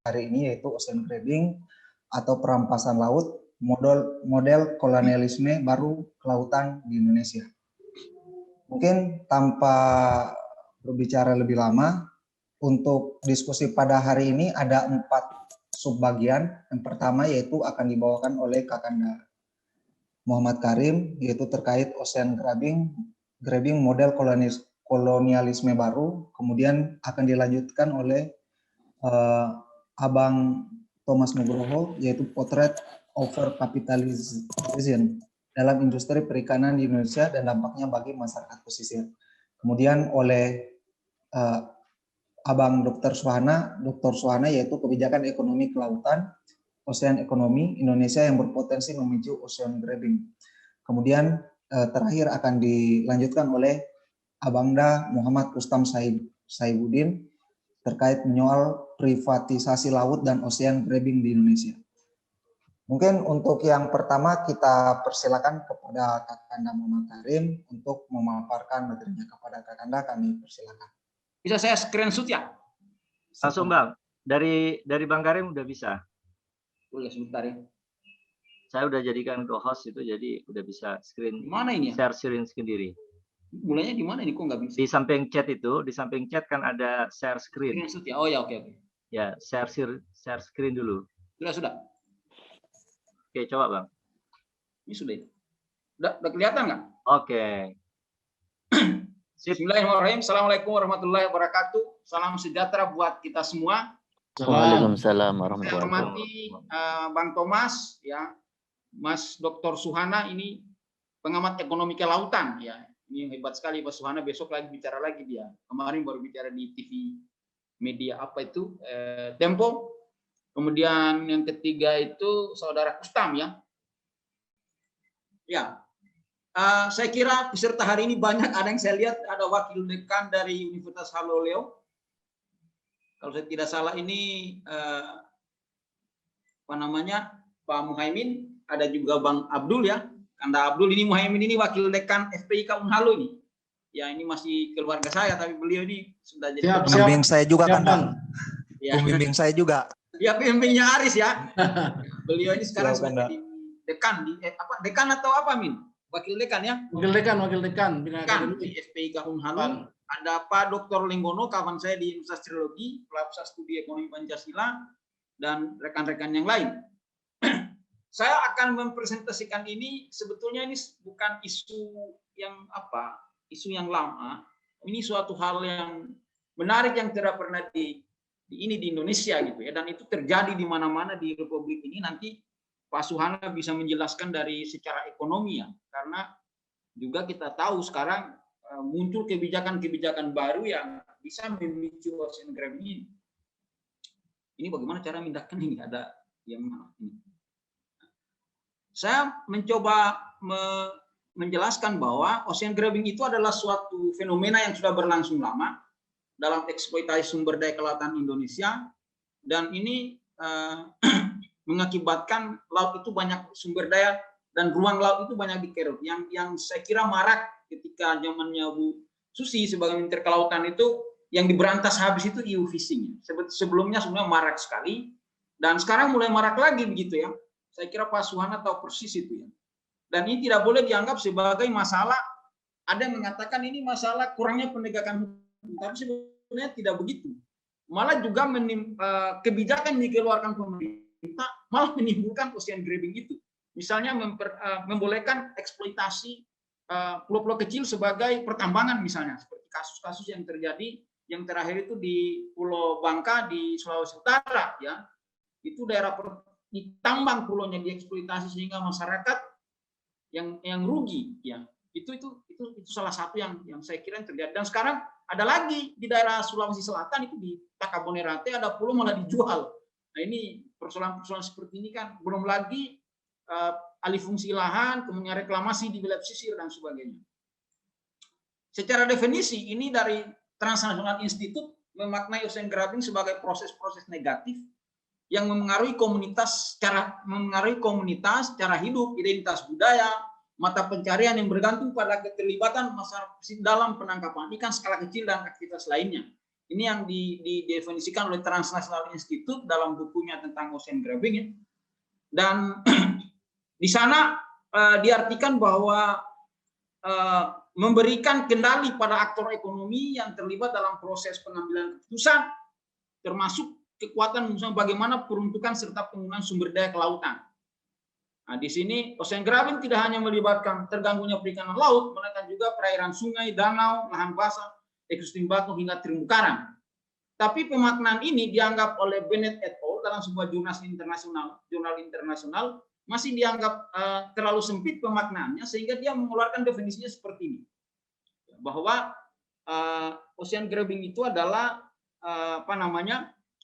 hari ini, yaitu ocean grabbing atau perampasan laut, model kolonialisme baru kelautan di Indonesia. Mungkin tanpa berbicara lebih lama, untuk diskusi pada hari ini ada 4 subbagian. Yang pertama yaitu akan dibawakan oleh Kakanda Muhammad Karim, yaitu terkait ocean grabbing model kolonialisme baru. Kemudian akan dilanjutkan oleh Abang Thomas Nugroho, yaitu potret overcapitalization dalam industri perikanan di Indonesia dan dampaknya bagi masyarakat pesisir. Kemudian oleh Abang Dr. Suhana yaitu kebijakan ekonomi kelautan, ocean ekonomi Indonesia yang berpotensi memicu ocean grabbing. Kemudian terakhir akan dilanjutkan oleh Abangda Muhammad Rustam Saibuddin terkait menyoal privatisasi laut dan ocean grabbing di Indonesia. Mungkin untuk yang pertama kita persilakan kepada Kakanda Muhammad Karim untuk memaparkan materinya. Kepada Kakanda kami persilakan. Bisa saya screenshot ya? Langsung Bang, dari Bang Karim udah bisa. Boleh sebentar ya. Saya udah jadikan co-host itu, jadi udah bisa screen. Mana ini ya? Share screen sendiri. Mulainya di mana ini kok nggak bisa? Di samping chat itu, di samping chat kan ada share screen. Screenshot ya. Oh ya, oke. Ya, share screen dulu. Sudah. Oke, coba Bang. Ini sudah. Udah kelihatan nggak? Oke. Bismillahirrahmanirrahim. Assalamualaikum warahmatullahi wabarakatuh. Salam sejahtera buat kita semua. Waalaikumsalam warahmatullahi Saya wabarakatuh. hormati Bang Thomas, ya, Mas Dr. Suhana ini pengamat ekonomi kelautan, ya. Ini hebat sekali Pak Suhana. Besok lagi bicara lagi dia. Kemarin baru bicara di TV media apa itu Tempo. Kemudian yang ketiga itu saudara Kustam, ya. Ya. Saya kira peserta hari ini banyak. Ada yang saya lihat ada wakil dekan dari Universitas Haloleo. Kalau saya tidak salah ini apa namanya, Pak Muhaimin. Ada juga Bang Abdul, ya. Kanda Abdul ini, Muhaimin ini wakil dekan FPIK Unhalo ini. Ya, ini masih keluarga saya, tapi beliau ini sudah jadi pembimbing saya juga, Kanda. Ya. Pembimbing saya juga. Ya, pembimbingnya Aris, ya. Beliau ini sekarang sudah jadi dekan di dekan atau apa, Min? Wakil dekan, ya? Wakil dekan di FPIK Unhalo. Ada Pak Dr. Lenggono, kawan saya di Universitas Trilogi, Pelapsa Studi Ekonomi Pancasila, dan rekan-rekan yang lain. Saya akan mempresentasikan ini, sebetulnya ini bukan isu yang isu yang lama. Ini suatu hal yang menarik yang tidak pernah di Indonesia gitu ya, dan itu terjadi di mana-mana di Republik ini. Nanti Pak Suhana bisa menjelaskan dari secara ekonomi, ya, karena juga kita tahu sekarang muncul kebijakan-kebijakan baru yang bisa memicu ocean grabbing. Ini bagaimana cara memindahkan ini? Ada yang mana ini? Saya mencoba menjelaskan bahwa ocean grabbing itu adalah suatu fenomena yang sudah berlangsung lama dalam eksploitasi sumber daya kelautan Indonesia, dan ini mengakibatkan laut itu banyak sumber daya dan ruang laut itu banyak dikeruk. Yang saya kira marak ketika zamannya Bu Susi sebagai Menteri Kelautan itu, yang diberantas habis itu EU fishing. Sebelumnya sebenarnya marak sekali, dan sekarang mulai marak lagi begitu, ya. Saya kira Pak Suhana tahu persis itu, ya. Dan ini tidak boleh dianggap sebagai masalah. Ada yang mengatakan ini masalah kurangnya penegakan hukum, tapi sebenarnya tidak begitu. Malah juga kebijakan yang dikeluarkan pemerintah malah menimbulkan ocean grabbing itu. Misalnya membolehkan eksploitasi pulau-pulau kecil sebagai pertambangan, misalnya seperti kasus-kasus yang terjadi yang terakhir itu di Pulau Bangka di Sulawesi Utara, ya. Itu daerah ditambang pulaunya, dieksploitasi sehingga masyarakat yang rugi, ya. Itu salah satu yang saya kira yang terjadi. Dan sekarang ada lagi di daerah Sulawesi Selatan itu di Takabonerate ada pulau malah dijual. Nah, ini persoalan-persoalan seperti ini kan, belum lagi alih fungsi lahan, kemudian reklamasi di wilayah pesisir dan sebagainya. Secara definisi ini dari Transnational Institute memaknai ocean grabbing sebagai proses-proses negatif yang memengaruhi komunitas, cara hidup, identitas budaya, mata pencarian yang bergantung pada keterlibatan masyarakat dalam penangkapan ikan skala kecil dan aktivitas lainnya. Ini yang didefinisikan oleh Transnational Institute dalam bukunya tentang ocean grabbing ya. Dan di sana diartikan bahwa memberikan kendali pada aktor ekonomi yang terlibat dalam proses pengambilan keputusan, termasuk kekuatan misalnya bagaimana peruntukan serta penggunaan sumber daya kelautan. Nah, di sini ocean grabbing tidak hanya melibatkan terganggunya perikanan laut, melainkan juga perairan sungai, danau, lahan basah, ekosistem batu hingga terumbu karang. Tapi pemaknaan ini dianggap oleh Bennett et al. Dalam sebuah jurnal internasional masih dianggap terlalu sempit pemaknaannya, sehingga dia mengeluarkan definisinya seperti ini, bahwa ocean grabbing itu adalah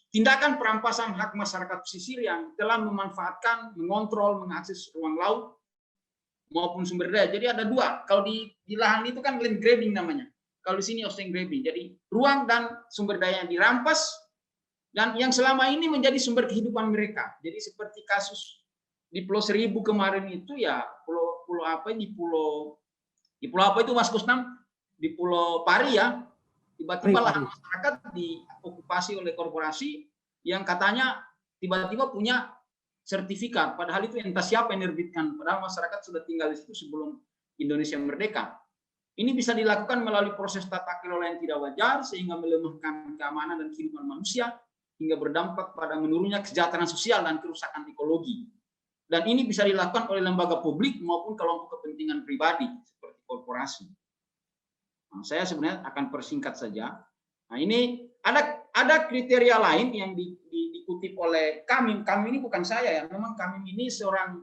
tindakan perampasan hak masyarakat pesisir yang telah memanfaatkan, mengontrol, mengakses ruang laut maupun sumber daya. Jadi ada dua. Kalau di lahan itu kan land grabbing namanya. Kalau di sini ocean grabbing. Jadi ruang dan sumber daya yang dirampas dan yang selama ini menjadi sumber kehidupan mereka. Jadi seperti kasus di Pulau Seribu kemarin itu ya, pulau apa di pulau apa itu Mas Kusnam? Di Pulau Pari ya. Tiba-tiba lahan masyarakat diokupasi oleh korporasi yang katanya tiba-tiba punya sertifikat, padahal itu entah siapa yang menerbitkan, padahal masyarakat sudah tinggal di situ sebelum Indonesia merdeka. Ini bisa dilakukan melalui proses tata kelola yang tidak wajar, sehingga melemahkan keamanan dan kehidupan manusia, hingga berdampak pada menurunnya kesejahteraan sosial dan kerusakan ekologi. Dan ini bisa dilakukan oleh lembaga publik maupun kelompok kepentingan pribadi, seperti korporasi. Nah, saya sebenarnya akan persingkat saja. Nah, ini ada kriteria lain yang dikutip oleh kami. Kami ini bukan saya ya, memang kami ini seorang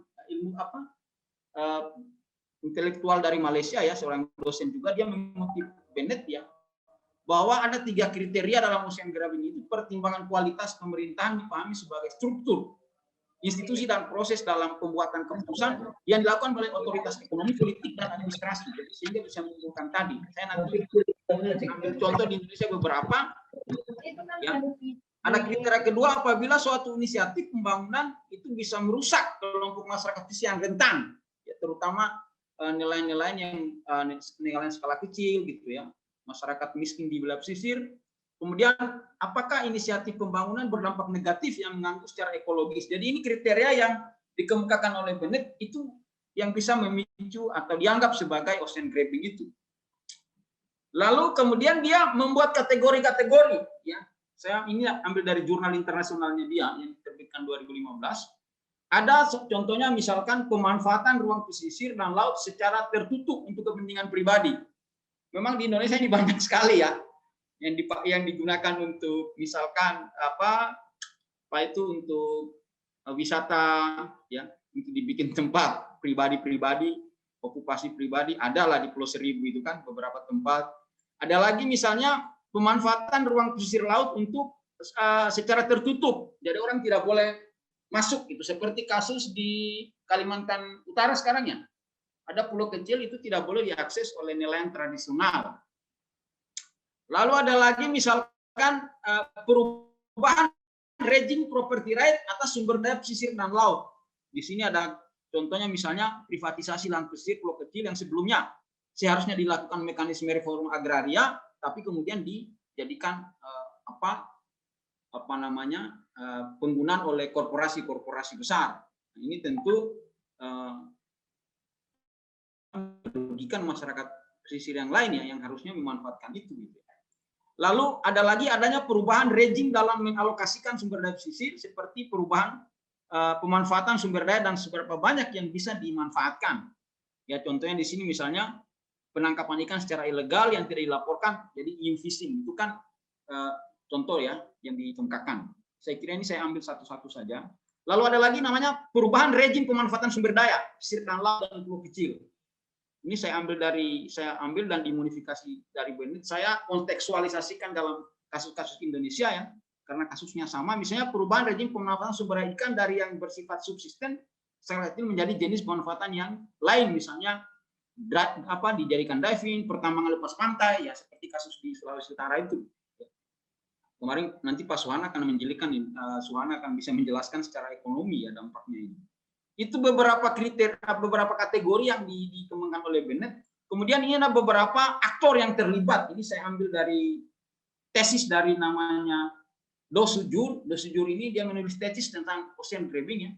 intelektual dari Malaysia ya, seorang dosen juga, dia mengutip Bennett ya, bahwa ada 3 kriteria dalam ocean grabbing itu. Pertimbangan kualitas pemerintahan dipahami sebagai struktur, institusi dan proses dalam pembuatan keputusan yang dilakukan oleh otoritas ekonomi, politik, dan administrasi, sehingga bisa menimbulkan tadi. Saya nanti ambil contoh di Indonesia beberapa. Ya. Ada kriteria kedua, apabila suatu inisiatif pembangunan itu bisa merusak kelompok masyarakat pesisir yang rentan, ya, terutama nilai-nilai yang nilai skala kecil gitu ya, masyarakat miskin di wilayah pesisir. Kemudian apakah inisiatif pembangunan berdampak negatif yang mengganggu secara ekologis. Jadi ini kriteria yang dikemukakan oleh Bennett itu yang bisa memicu atau dianggap sebagai ocean grabbing itu. Lalu kemudian dia membuat kategori-kategori ya. Saya ini ambil dari jurnal internasionalnya dia yang diterbitkan 2015. Ada contohnya misalkan pemanfaatan ruang pesisir dan laut secara tertutup untuk kepentingan pribadi. Memang di Indonesia ini banyak sekali ya yang digunakan untuk misalkan apa itu untuk wisata ya, untuk dibikin tempat pribadi-pribadi, okupasi pribadi, adalah di Pulau Seribu itu kan beberapa tempat. Ada lagi misalnya pemanfaatan ruang pesisir laut untuk secara tertutup, jadi orang tidak boleh masuk, itu seperti kasus di Kalimantan Utara sekarang ya. Ada pulau kecil itu tidak boleh diakses oleh nelayan tradisional. Lalu ada lagi misalkan perubahan rejim property right atas sumber daya pesisir dan laut. Di sini ada contohnya misalnya privatisasi lahan pesisir pulau kecil yang sebelumnya seharusnya dilakukan mekanisme reforma agraria, tapi kemudian dijadikan penggunaan oleh korporasi-korporasi besar. Nah, ini tentu merugikan masyarakat pesisir yang lain ya, yang harusnya memanfaatkan itu. Lalu ada lagi adanya perubahan rejim dalam mengalokasikan sumber daya pesisir, seperti perubahan pemanfaatan sumber daya dan seberapa banyak yang bisa dimanfaatkan. Ya, contohnya di sini misalnya penangkapan ikan secara ilegal yang tidak dilaporkan, jadi EU fishing itu kan contoh ya yang dikemukakan. Saya kira ini saya ambil satu-satu saja. Lalu ada lagi namanya perubahan rejim pemanfaatan sumber daya pesisir dan laut dan pulau kecil. Ini saya ambil dan dimodifikasi dari Bennett. Saya kontekstualisasikan dalam kasus-kasus Indonesia ya, karena kasusnya sama. Misalnya perubahan rejim pemanfaatan sumber daya ikan dari yang bersifat subsisten secara kecil menjadi jenis pemanfaatan yang lain, misalnya dijadikan diving, pertambangan lepas pantai ya, seperti kasus di Sulawesi Utara itu. Kemarin nanti Pak Suhana akan menjelaskan, Suhana akan bisa menjelaskan secara ekonomi ya dampaknya ini. Itu beberapa kriteria, beberapa kategori yang dikembangkan oleh Bennett. Kemudian ini ada beberapa aktor yang terlibat. Ini saya ambil dari tesis dari namanya Dosujur. Dosujur ini dia menulis tesis tentang ocean grabbing ya.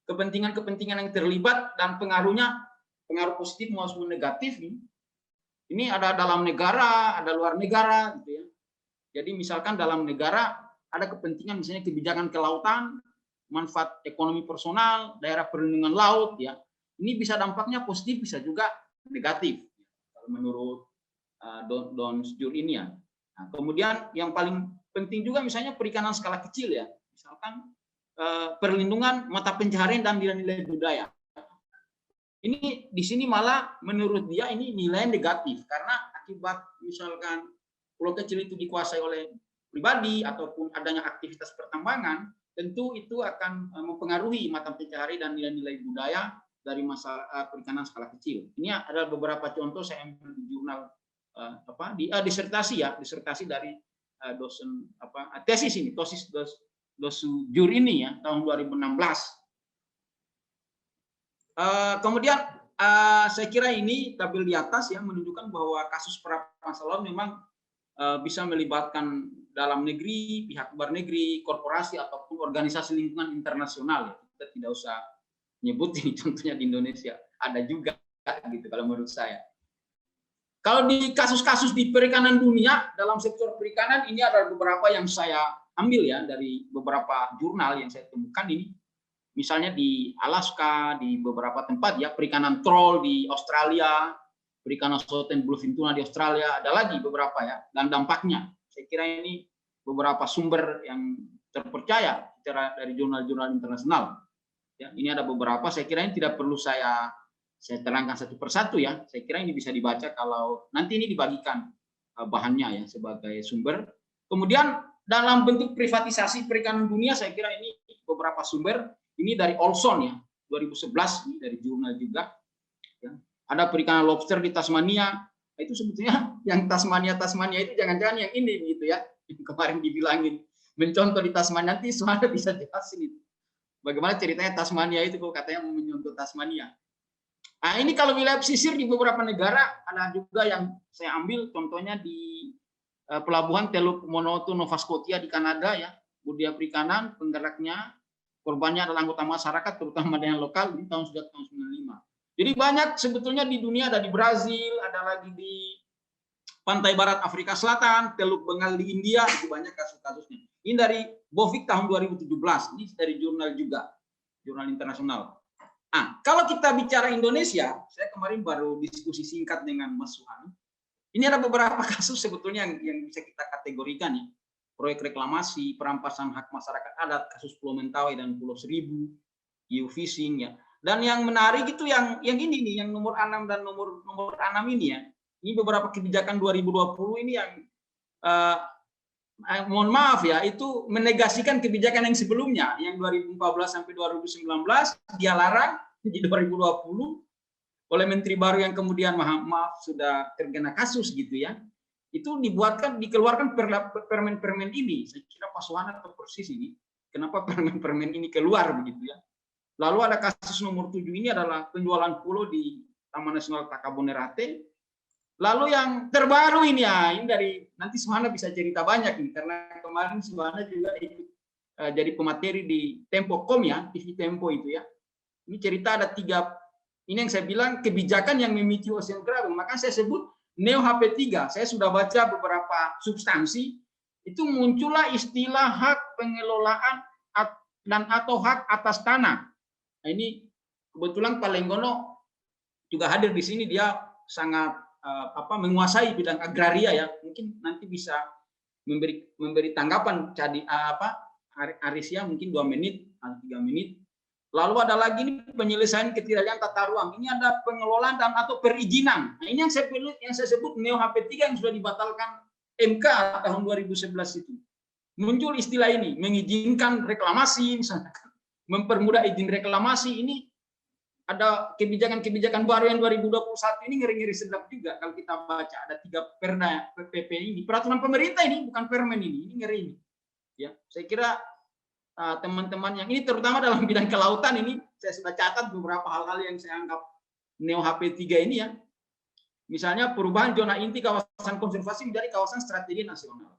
Kepentingan-kepentingan yang terlibat dan pengaruhnya, pengaruh positif maupun negatif ini. Ini ada dalam negara, ada luar negara gitu ya. Jadi misalkan dalam negara ada kepentingan misalnya kebijakan kelautan, manfaat ekonomi personal, daerah perlindungan laut ya. Ini bisa dampaknya positif, bisa juga negatif. Kalau menurut Dosujur ini ya. Nah, kemudian yang paling penting juga misalnya perikanan skala kecil ya. Misalkan perlindungan mata pencaharian dan nilai-nilai budaya. Ini di sini malah menurut dia ini nilai negatif karena akibat misalkan pulau kecil itu dikuasai oleh pribadi ataupun adanya aktivitas pertambangan, tentu itu akan mempengaruhi mata pencaharian dan nilai-nilai budaya dari masalah perikanan skala kecil. Ini adalah beberapa contoh saya ambil di jurnal disertasi ya, disertasi dari dosen tesis ini, Dosujur ini ya tahun 2016. Kemudian saya kira ini tabel di atas ya menunjukkan bahwa kasus perampasan laut memang bisa melibatkan dalam negeri, pihak luar negeri, korporasi ataupun organisasi lingkungan internasional. Ya. Kita tidak usah nyebut ini contohnya di Indonesia ada juga gitu kalau menurut saya. Kalau di kasus-kasus di perikanan dunia dalam sektor perikanan ini ada beberapa yang saya ambil ya dari beberapa jurnal yang saya temukan ini. Misalnya di Alaska, di beberapa tempat ya, perikanan troll di Australia, perikanan Southern Bluefin tuna di Australia, ada lagi beberapa ya, dan dampaknya. Saya kira ini beberapa sumber yang terpercaya dari jurnal-jurnal internasional. Ya, ini ada beberapa, saya kira ini tidak perlu saya terangkan satu persatu ya. Saya kira ini bisa dibaca kalau nanti ini dibagikan bahannya ya sebagai sumber. Kemudian dalam bentuk privatisasi perikanan dunia, saya kira ini beberapa sumber. Ini dari Olson ya, 2011 ini dari jurnal juga. Ya. Ada perikanan lobster di Tasmania. Itu sebetulnya yang Tasmania itu jangan-jangan yang ini gitu ya. Yang kemarin dibilangin mencontoh di Tasmania, nanti Suhana bisa jelasin itu. Bagaimana ceritanya Tasmania itu kok katanya mau menyontoh Tasmania. Nah, ini kalau wilayah pesisir di beberapa negara ada juga yang saya ambil contohnya di pelabuhan Teluk Monoto Nova Scotia di Kanada ya. Budidaya perikanan penggeraknya korbannya adalah anggota masyarakat, terutama dengan lokal, ini tahun 95. Jadi banyak sebetulnya di dunia, ada di Brazil, ada lagi di pantai barat Afrika Selatan, Teluk Bengal di India, itu banyak kasus-kasusnya. Ini dari Bovik tahun 2017, ini dari jurnal juga, jurnal internasional. Nah, kalau kita bicara Indonesia, saya kemarin baru diskusi singkat dengan Mas Suhan. Ini ada beberapa kasus sebetulnya yang bisa kita kategorikan ya. Proyek reklamasi, perampasan hak masyarakat adat, kasus Pulau Mentawai dan Pulau Seribu, geofishing ya. Dan yang menarik itu yang ini nih, yang nomor 6 dan nomor 6 ini ya. Ini beberapa kebijakan 2020 ini yang mohon maaf ya, itu menegasikan kebijakan yang sebelumnya, yang 2014 sampai 2019 dia larang di 2020 oleh menteri baru yang kemudian maaf sudah terkena kasus gitu ya. Itu dikeluarkan permen-permen ini. Saya kira Pak Suhana tahu persis ini. Kenapa permen-permen ini keluar begitu ya. Lalu ada kasus nomor 7 ini adalah penjualan pulau di Taman Nasional Takabonerate. Lalu yang terbaru ini ya, ini dari nanti Suhana bisa cerita banyak nih karena kemarin Suhana juga ikut jadi pemateri di Tempo.com ya, TV Tempo itu ya. Ini cerita ada 3, ini yang saya bilang kebijakan yang memicu ocean grabbing. Maka saya sebut Neo HP3, saya sudah baca beberapa substansi, itu muncullah istilah hak pengelolaan dan atau hak atas tanah. Nah, ini kebetulan Pak Lenggono juga hadir di sini, dia sangat menguasai bidang agraria ya. Mungkin nanti bisa memberi tanggapan Arisia mungkin 2 menit atau 3 menit. Lalu ada lagi ini penyelesaian ketidakadilan tata ruang. Ini ada pengelolaan dan atau perizinan. Nah, ini yang saya sebut Neo HP3 yang sudah dibatalkan MK tahun 2011 itu. Muncul istilah ini, mengizinkan reklamasi misalnya, mempermudah izin reklamasi. Ini ada kebijakan-kebijakan baru yang 2021 ini ngeri-ngeri sedap juga kalau kita baca. Ada 3 perda PP ini, peraturan pemerintah ini bukan permen ini ngeri ini. Ya, saya kira teman-teman yang ini terutama dalam bidang kelautan ini saya sudah catat beberapa hal-hal yang saya anggap Neo HP3 ini ya. Misalnya perubahan zona inti kawasan konservasi menjadi kawasan strategi nasional.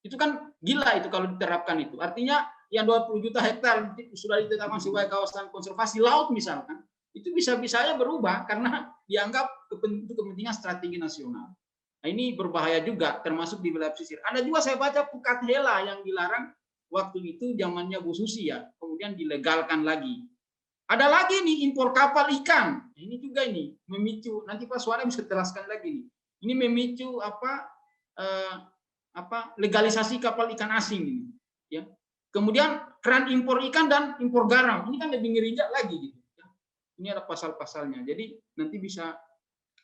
Itu kan gila itu kalau diterapkan itu. Artinya yang 20 juta hektar sudah ditetapkan sebagai kawasan konservasi laut misalkan, itu bisa-bisanya berubah karena dianggap itu kepentingan strategi nasional. Nah, ini berbahaya juga, termasuk di wilayah pesisir. Ada juga saya baca pukat hela yang dilarang waktu itu zamannya Bu Susi ya, kemudian dilegalkan lagi. Ada lagi nih impor kapal ikan. Ini juga ini memicu. Nanti Pak Suara bisa jelaskan lagi nih. Ini memicu legalisasi kapal ikan asing ini. Ya. Kemudian keran impor ikan dan impor garam. Ini kan lebih ngeri lagi gitu. Ya. Ini ada pasal-pasalnya. Jadi nanti bisa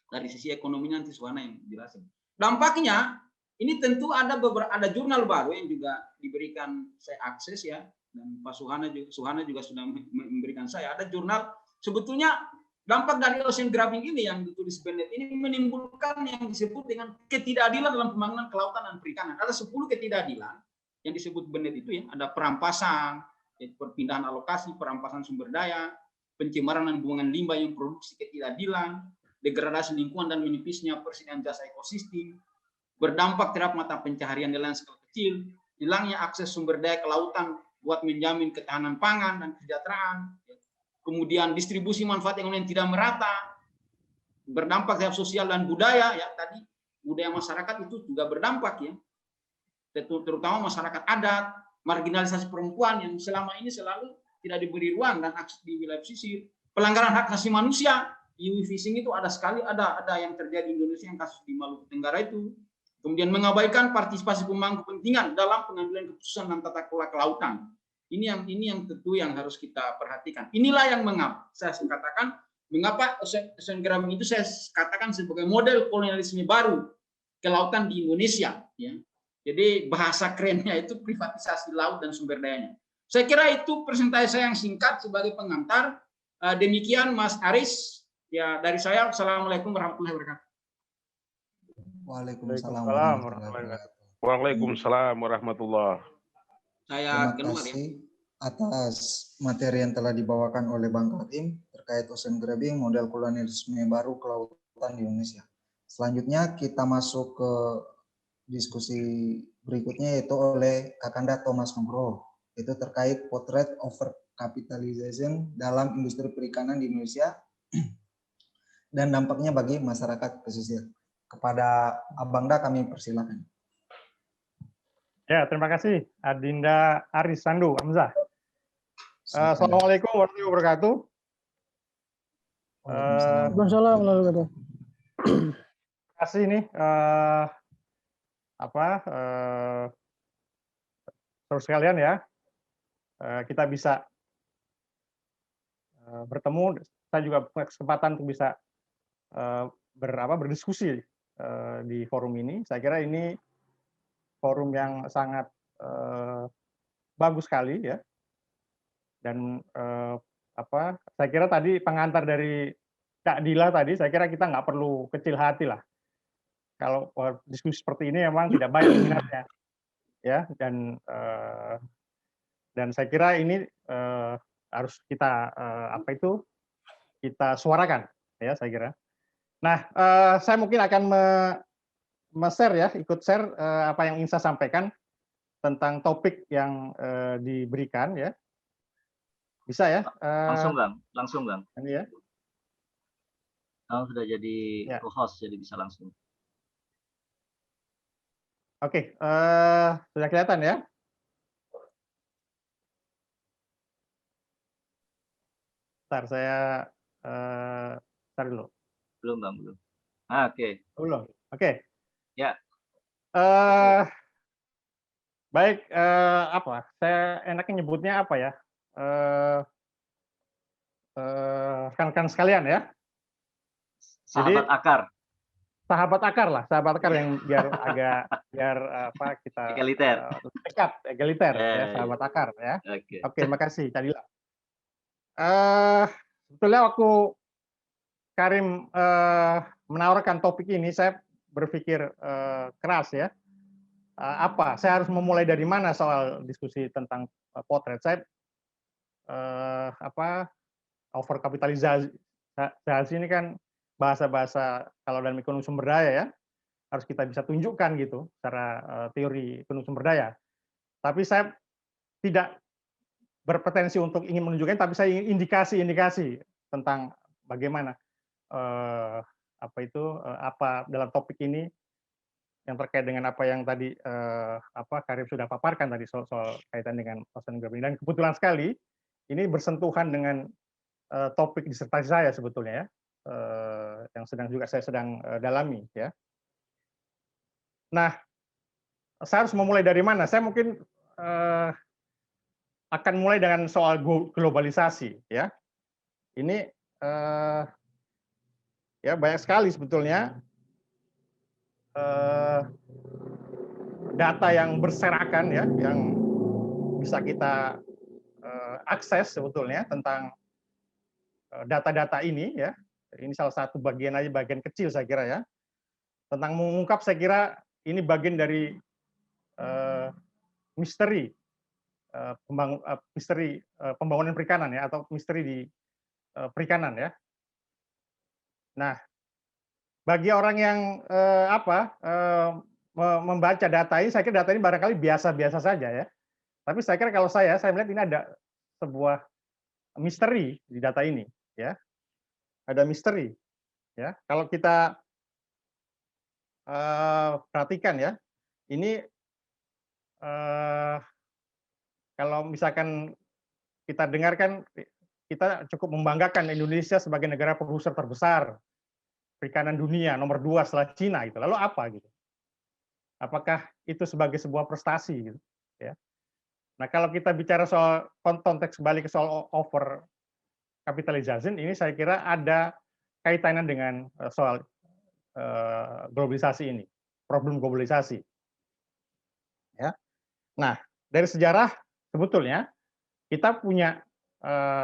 dari sisi ekonomi nanti Suwana yang jelasin. Dampaknya ini tentu ada jurnal baru yang juga diberikan saya akses ya. Dan Pak Suhana juga sudah memberikan saya. Ada jurnal, sebetulnya dampak dari ocean grabbing ini yang ditulis Bennett ini menimbulkan yang disebut dengan ketidakadilan dalam pembangunan kelautan dan perikanan. Ada 10 ketidakadilan yang disebut Bennett itu ya. Ada perampasan, perpindahan alokasi, perampasan sumber daya, pencemaran dan hubungan limbah yang produksi ketidakadilan, degradasi lingkungan dan menipisnya persediaan jasa ekosistem, berdampak terhadap mata pencaharian nelayan skala kecil, hilangnya akses sumber daya kelautan buat menjamin ketahanan pangan dan kesejahteraan, kemudian distribusi manfaat yang tidak merata, berdampak terhadap sosial dan budaya, ya tadi budaya masyarakat itu juga berdampak ya, terutama masyarakat adat, marginalisasi perempuan yang selama ini selalu tidak diberi ruang dan akses di wilayah pesisir, pelanggaran hak asasi manusia, EU fishing itu ada sekali, ada yang terjadi di Indonesia yang kasus di Maluku Tenggara itu. Kemudian mengabaikan partisipasi pemangku kepentingan dalam pengambilan keputusan dan tata kelola kelautan. Ini yang tentu yang harus kita perhatikan. Inilah yang mengapa saya katakan mengapa ocean grabbing itu saya katakan sebagai model kolonialisme baru kelautan di Indonesia. Ya. Jadi bahasa kerennya itu privatisasi laut dan sumber dayanya. Saya kira itu presentasi saya yang singkat sebagai pengantar. Demikian Mas Aris. Ya dari saya. Assalamualaikum warahmatullahi wabarakatuh. Waalaikumsalam warahmatullahi wabarakatuh. Waalaikumsalam warahmatullahi. Saya Terima kasih atas materi yang telah dibawakan oleh Bang Karim terkait ocean grabbing model kolonialisme baru kelautan di Indonesia. Selanjutnya kita masuk ke diskusi berikutnya yaitu oleh Kakanda Thomas Nugroho, itu terkait potret overcapitalization dalam industri perikanan di Indonesia dan dampaknya bagi masyarakat pesisir. Kepada Abangda kami persilakan. Ya, terima kasih Adinda Aris Sandu Hamzah. Assalamualaikum warahmatullahi wabarakatuh. Waalaikumsalam warahmatullahi wabarakatuh. Terima kasih nih terus sekalian ya, kita bisa bertemu. Saya juga punya kesempatan untuk bisa berdiskusi di forum ini. Saya kira ini forum yang sangat bagus sekali ya. Dan saya kira tadi pengantar dari Kak Dila tadi, saya kira kita nggak perlu kecil hati lah. Kalau diskusi seperti ini memang tidak banyak minatnya, ya. Dan saya kira ini harus kita kita suarakan, ya saya kira. Nah, saya mungkin akan share ya, ikut share apa yang ingin saya sampaikan tentang topik yang diberikan ya. Bisa ya? Langsung Bang. Ini ya. Kamu sudah jadi ya. co-host, jadi bisa langsung. Oke, sudah kelihatan ya? Bentar, saya start dulu. Belum Bang, belum. Oke. Belum. Oke. Ya. Baik, saya enaknya nyebutnya apa ya? Rekan-rekan sekalian ya. Sahabat akar. Sahabat akar lah, sahabat akar yang biar kita egaliter. Dekat, egaliter ya, sahabat akar ya. Oke, terima kasih Cadila. Sebetulnya waktu Karim menawarkan topik ini, saya berpikir keras ya. Saya harus memulai dari mana soal diskusi tentang potret. Saya overkapitalisasi ini kan bahasa-bahasa kalau dalam ekonomi sumber daya ya, harus kita bisa tunjukkan gitu secara teori penuh sumber daya. Tapi saya tidak berpretensi untuk ingin menunjukkan, tapi saya ingin indikasi-indikasi tentang bagaimana apa dalam topik ini yang terkait dengan apa yang tadi Karim sudah paparkan tadi soal kaitan dengan oceanografi. Dan kebetulan sekali ini bersentuhan dengan topik disertasi saya sebetulnya ya, yang saya sedang dalami ya. Nah, saya harus memulai dari mana? Saya mungkin akan mulai dengan soal globalisasi ya. Ini ya banyak sekali sebetulnya data yang berserakan ya, yang bisa kita akses sebetulnya tentang data-data ini ya. Ini salah satu bagian kecil saya kira ya. Tentang mengungkap saya kira ini bagian dari misteri pembangunan perikanan ya, atau misteri di perikanan ya. Nah, bagi orang yang membaca data ini, saya kira data ini barangkali biasa-biasa saja ya. Tapi saya kira kalau saya melihat ini ada sebuah misteri di data ini ya. Ada misteri ya. Kalau kita perhatikan ya, ini kalau misalkan kita dengarkan, kita cukup membanggakan Indonesia sebagai negara produser terbesar perikanan dunia, nomor 2 setelah Cina gitu. Lalu apa gitu? Apakah itu sebagai sebuah prestasi gitu ya? Nah, kalau kita bicara soal konteks kembali ke soal over capitalization, ini saya kira ada kaitannya dengan soal globalisasi ini, problem globalisasi. Ya. Nah, dari sejarah sebetulnya kita punya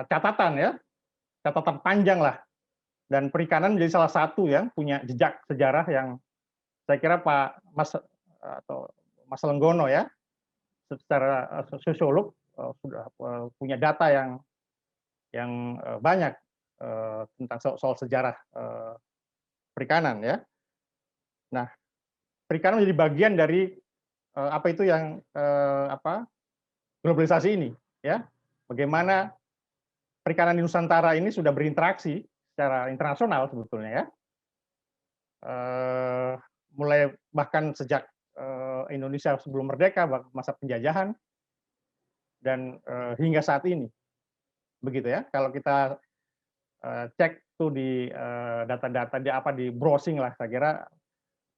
catatan ya, catatan panjang lah, dan perikanan menjadi salah satu yang punya jejak sejarah yang saya kira Pak Mas Lenggono ya, secara sosiolog sudah punya data yang banyak tentang soal sejarah perikanan ya. Nah, perikanan menjadi bagian dari globalisasi ini ya. Bagaimana perikanan di Nusantara ini sudah berinteraksi secara internasional sebetulnya ya. Mulai bahkan sejak Indonesia sebelum merdeka, masa penjajahan, dan hingga saat ini. Begitu ya. Kalau kita cek tuh di data-data di browsing lah, saya kira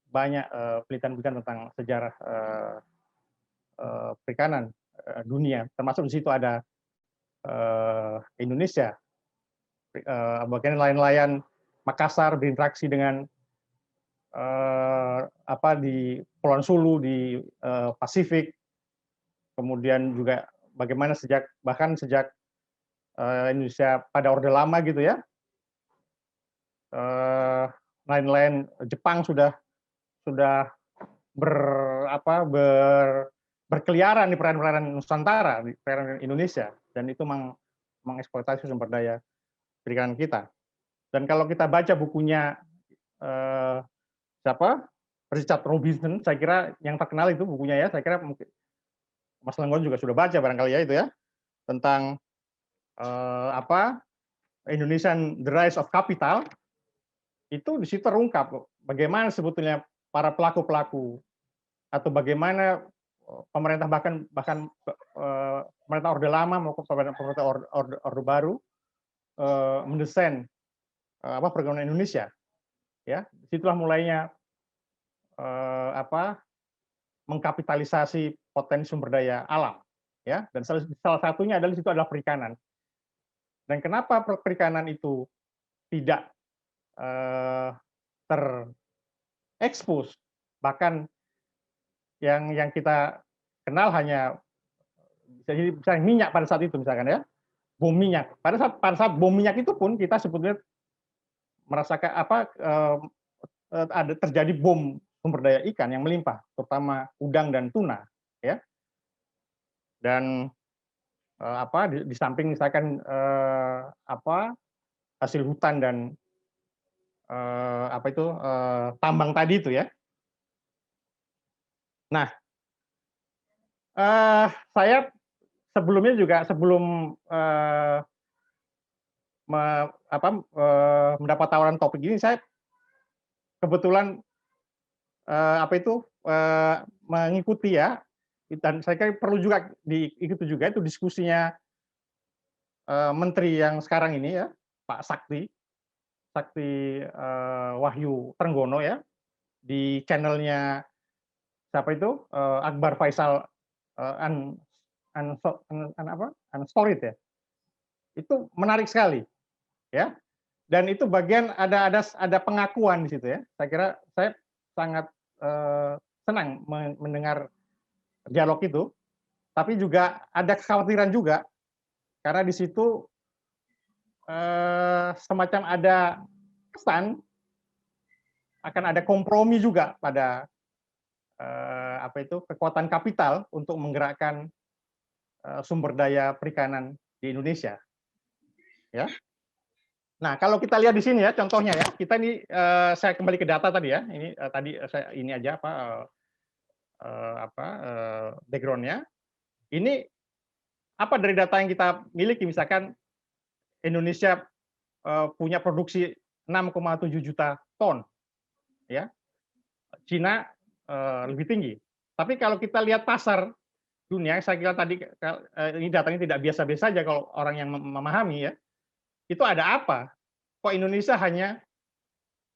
banyak penelitian-penelitian tentang sejarah perikanan dunia, termasuk di situ ada Indonesia. Bagian nelayan Makassar berinteraksi dengan di Kepulauan Sulu di Pasifik, kemudian juga bagaimana bahkan sejak Indonesia pada Orde Lama gitu ya, nelayan Jepang sudah berkeliaran di perairan Nusantara, di perairan Indonesia, dan itu mengeksploitasi sumber daya perikanan kita. Dan kalau kita baca bukunya Richard Robinson, saya kira yang terkenal itu bukunya ya, saya kira mungkin Mas Lenggon juga sudah baca barangkali ya itu ya, tentang Indonesian The Rise of Capital. Itu di situ terungkap bagaimana sebetulnya para pelaku-pelaku atau bagaimana pemerintah bahkan pemerintah Orde Lama maupun pemerintah Orde Baru mendesain perkebunan Indonesia. Ya, disitulah mulainya mengkapitalisasi potensi sumber daya alam, ya. Dan salah satunya adalah di situ adalah perikanan. Dan kenapa perikanan itu tidak terekspos, bahkan yang kita kenal hanya misalnya minyak pada saat itu misalkan ya, bom minyak. Pada saat bom minyak itu pun kita sebetulnya merasakan ada terjadi bom sumber daya ikan yang melimpah, terutama udang dan tuna, ya. Dan di samping misalkan hasil hutan dan tambang tadi itu ya, Nah, saya sebelumnya juga sebelum mendapat tawaran topik ini, saya kebetulan mengikuti ya, dan saya kira perlu juga diikuti juga itu diskusinya Menteri yang sekarang ini ya, Pak Sakti Wahyu Trenggono ya, di channelnya siapa itu, Akbar Faisal Unstored ya. Itu menarik sekali ya. Dan itu bagian ada pengakuan di situ ya. Saya kira saya sangat senang mendengar dialog itu, tapi juga ada kekhawatiran juga karena di situ semacam ada kesan akan ada kompromi juga pada kekuatan kapital untuk menggerakkan sumber daya perikanan di Indonesia. Ya. Nah, kalau kita lihat di sini ya, contohnya ya, kita ini saya kembali ke data tadi ya. Ini tadi saya ini aja background-nya. Ini apa dari data yang kita miliki, misalkan Indonesia punya produksi 6,7 juta ton, ya. Cina lebih tinggi. Tapi kalau kita lihat pasar dunia, saya kira tadi ini datanya tidak biasa-biasa saja kalau orang yang memahami ya. Itu ada apa? Kok Indonesia hanya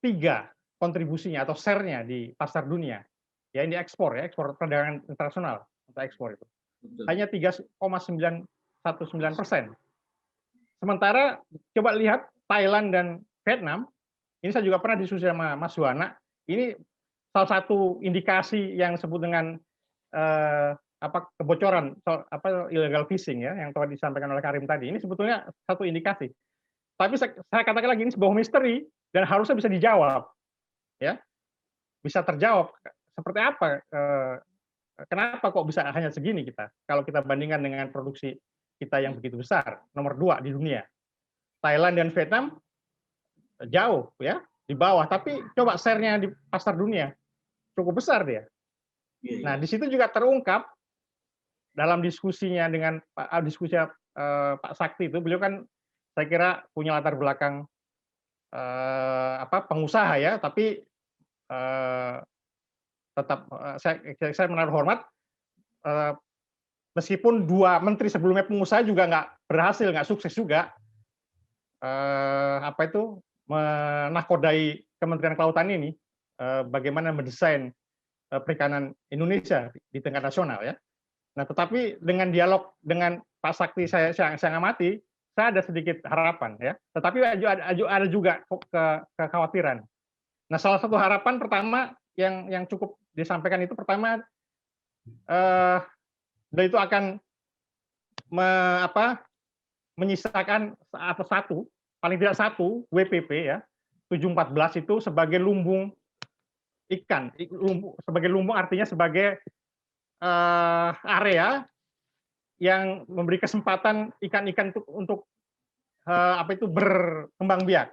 3 kontribusinya atau share-nya di pasar dunia? Ya ini ekspor ya, ekspor perdagangan internasional untuk ekspor itu. Betul. Hanya 3,919%. Sementara coba lihat Thailand dan Vietnam, ini saya juga pernah diskusi sama Mas Juwana, ini salah satu indikasi yang disebut dengan kebocoran illegal fishing ya, yang telah disampaikan oleh Karim tadi. Ini sebetulnya satu indikasi. Tapi saya katakan lagi ini sebuah misteri dan harusnya bisa dijawab, ya, bisa terjawab. Seperti apa? Kenapa kok bisa hanya segini kita? Kalau kita bandingkan dengan produksi kita yang begitu besar, nomor 2 di dunia. Thailand dan Vietnam jauh, ya, di bawah. Tapi coba share-nya di pasar dunia cukup besar dia. Nah, di situ juga terungkap dalam diskusinya dengan Pak Sakti itu, beliau kan saya kira punya latar belakang pengusaha ya, tapi tetap saya menaruh hormat meskipun 2 menteri sebelumnya pengusaha juga nggak berhasil, nggak sukses juga menakodai Kementerian Kelautan ini bagaimana mendesain perikanan Indonesia di tingkat nasional ya. Nah, tetapi dengan dialog dengan Pak Sakti saya amati, saya ada sedikit harapan ya, tetapi ada juga kekhawatiran. Nah, salah satu harapan pertama yang cukup disampaikan itu pertama, beliau itu akan menyisakan paling tidak satu WPP ya, 714 itu sebagai lumbung ikan, sebagai lumbung artinya sebagai area yang memberi kesempatan ikan-ikan untuk berkembang biak.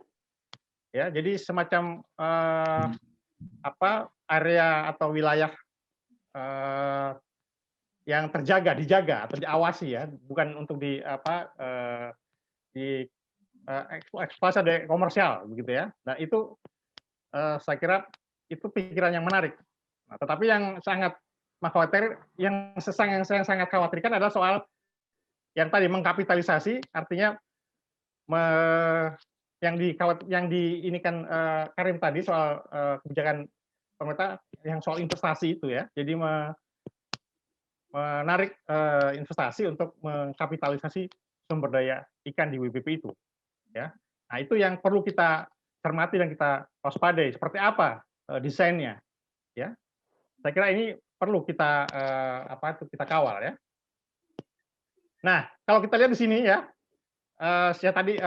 Ya, jadi semacam area atau wilayah yang dijaga atau diawasi ya, bukan untuk eksploitasi komersial begitu ya. Nah, itu saya kira itu pikiran yang menarik. Nah, tetapi yang sangat yang saya sangat khawatirkan adalah soal yang tadi mengkapitalisasi, artinya yang diinikan Karim tadi soal kebijakan pemerintah yang soal investasi itu ya. Jadi menarik investasi untuk mengkapitalisasi sumber daya ikan di WPP itu. Ya. Nah, itu yang perlu kita cermati dan kita waspadai. Seperti apa desainnya? Ya. Saya kira ini perlu kita kita kawal ya. Nah, kalau kita lihat di sini ya, saya tadi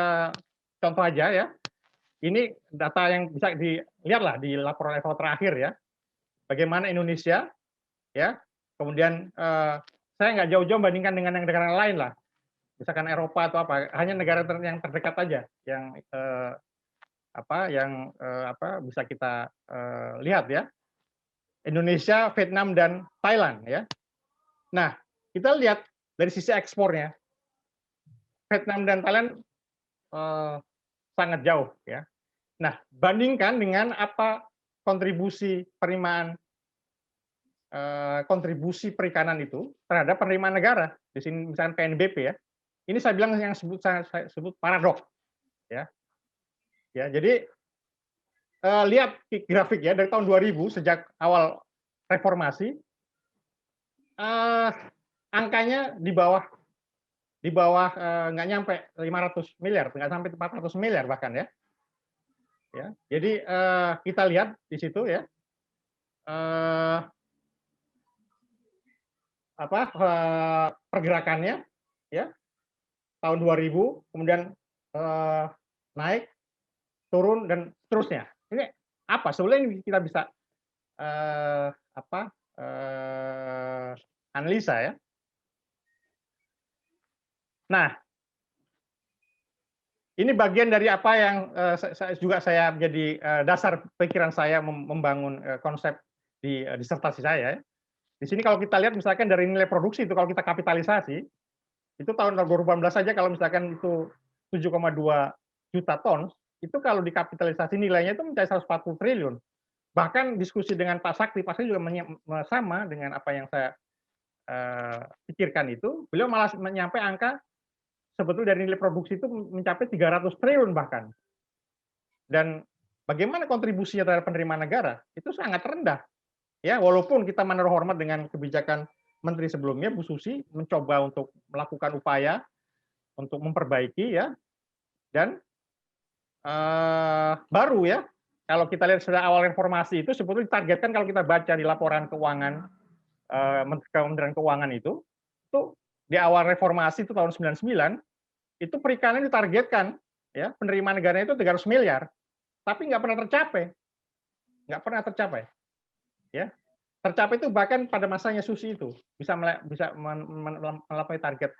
contoh aja ya. Ini data yang bisa dilihat lah di laporan level terakhir ya. Bagaimana Indonesia ya. Kemudian saya nggak jauh-jauh bandingkan dengan negara lain lah. Misalkan Eropa atau apa, hanya negara yang terdekat aja yang bisa kita lihat ya. Indonesia, Vietnam, dan Thailand ya. Nah, kita lihat dari sisi ekspornya, Vietnam dan Thailand sangat jauh ya. Nah, bandingkan dengan apa kontribusi penerimaan kontribusi perikanan itu terhadap penerimaan negara. Di sini misalkan PNBP ya. Ini saya bilang yang saya sebut paradoks ya. Ya, jadi lihat grafik ya dari tahun 2000 sejak awal reformasi angkanya di bawah nggak nyampe 500 miliar, nggak sampai 400 miliar bahkan ya. Ya, jadi kita lihat di situ ya pergerakannya ya tahun 2000 kemudian naik turun dan seterusnya. Ini apa sebenarnya kita bisa analisa ya. Nah, ini bagian dari apa yang saya menjadi dasar pikiran saya membangun konsep di disertasi saya. Di sini kalau kita lihat misalkan dari nilai produksi itu kalau kita kapitalisasi itu tahun 2018 saja kalau misalkan itu 7,2 juta ton itu kalau dikapitalisasi nilainya itu mencapai 140 triliun. Bahkan diskusi dengan Pak Sakti juga sama dengan apa yang saya pikirkan itu, beliau malah menyampai angka sebetulnya dari nilai produksi itu mencapai 300 triliun bahkan. Dan bagaimana kontribusinya terhadap penerimaan negara? Itu sangat rendah. Ya, walaupun kita menaruh hormat dengan kebijakan Menteri sebelumnya, Bu Susi, mencoba untuk melakukan upaya untuk memperbaiki ya, dan baru ya, kalau kita lihat sejak awal reformasi itu sebetulnya ditargetkan kalau kita baca di laporan keuangan Kementerian Keuangan itu di awal reformasi itu tahun 99 itu perikanan ditargetkan ya penerimaan negaranya itu 300 miliar, tapi nggak pernah tercapai, ya tercapai itu bahkan pada masanya Susi itu bisa melampaui target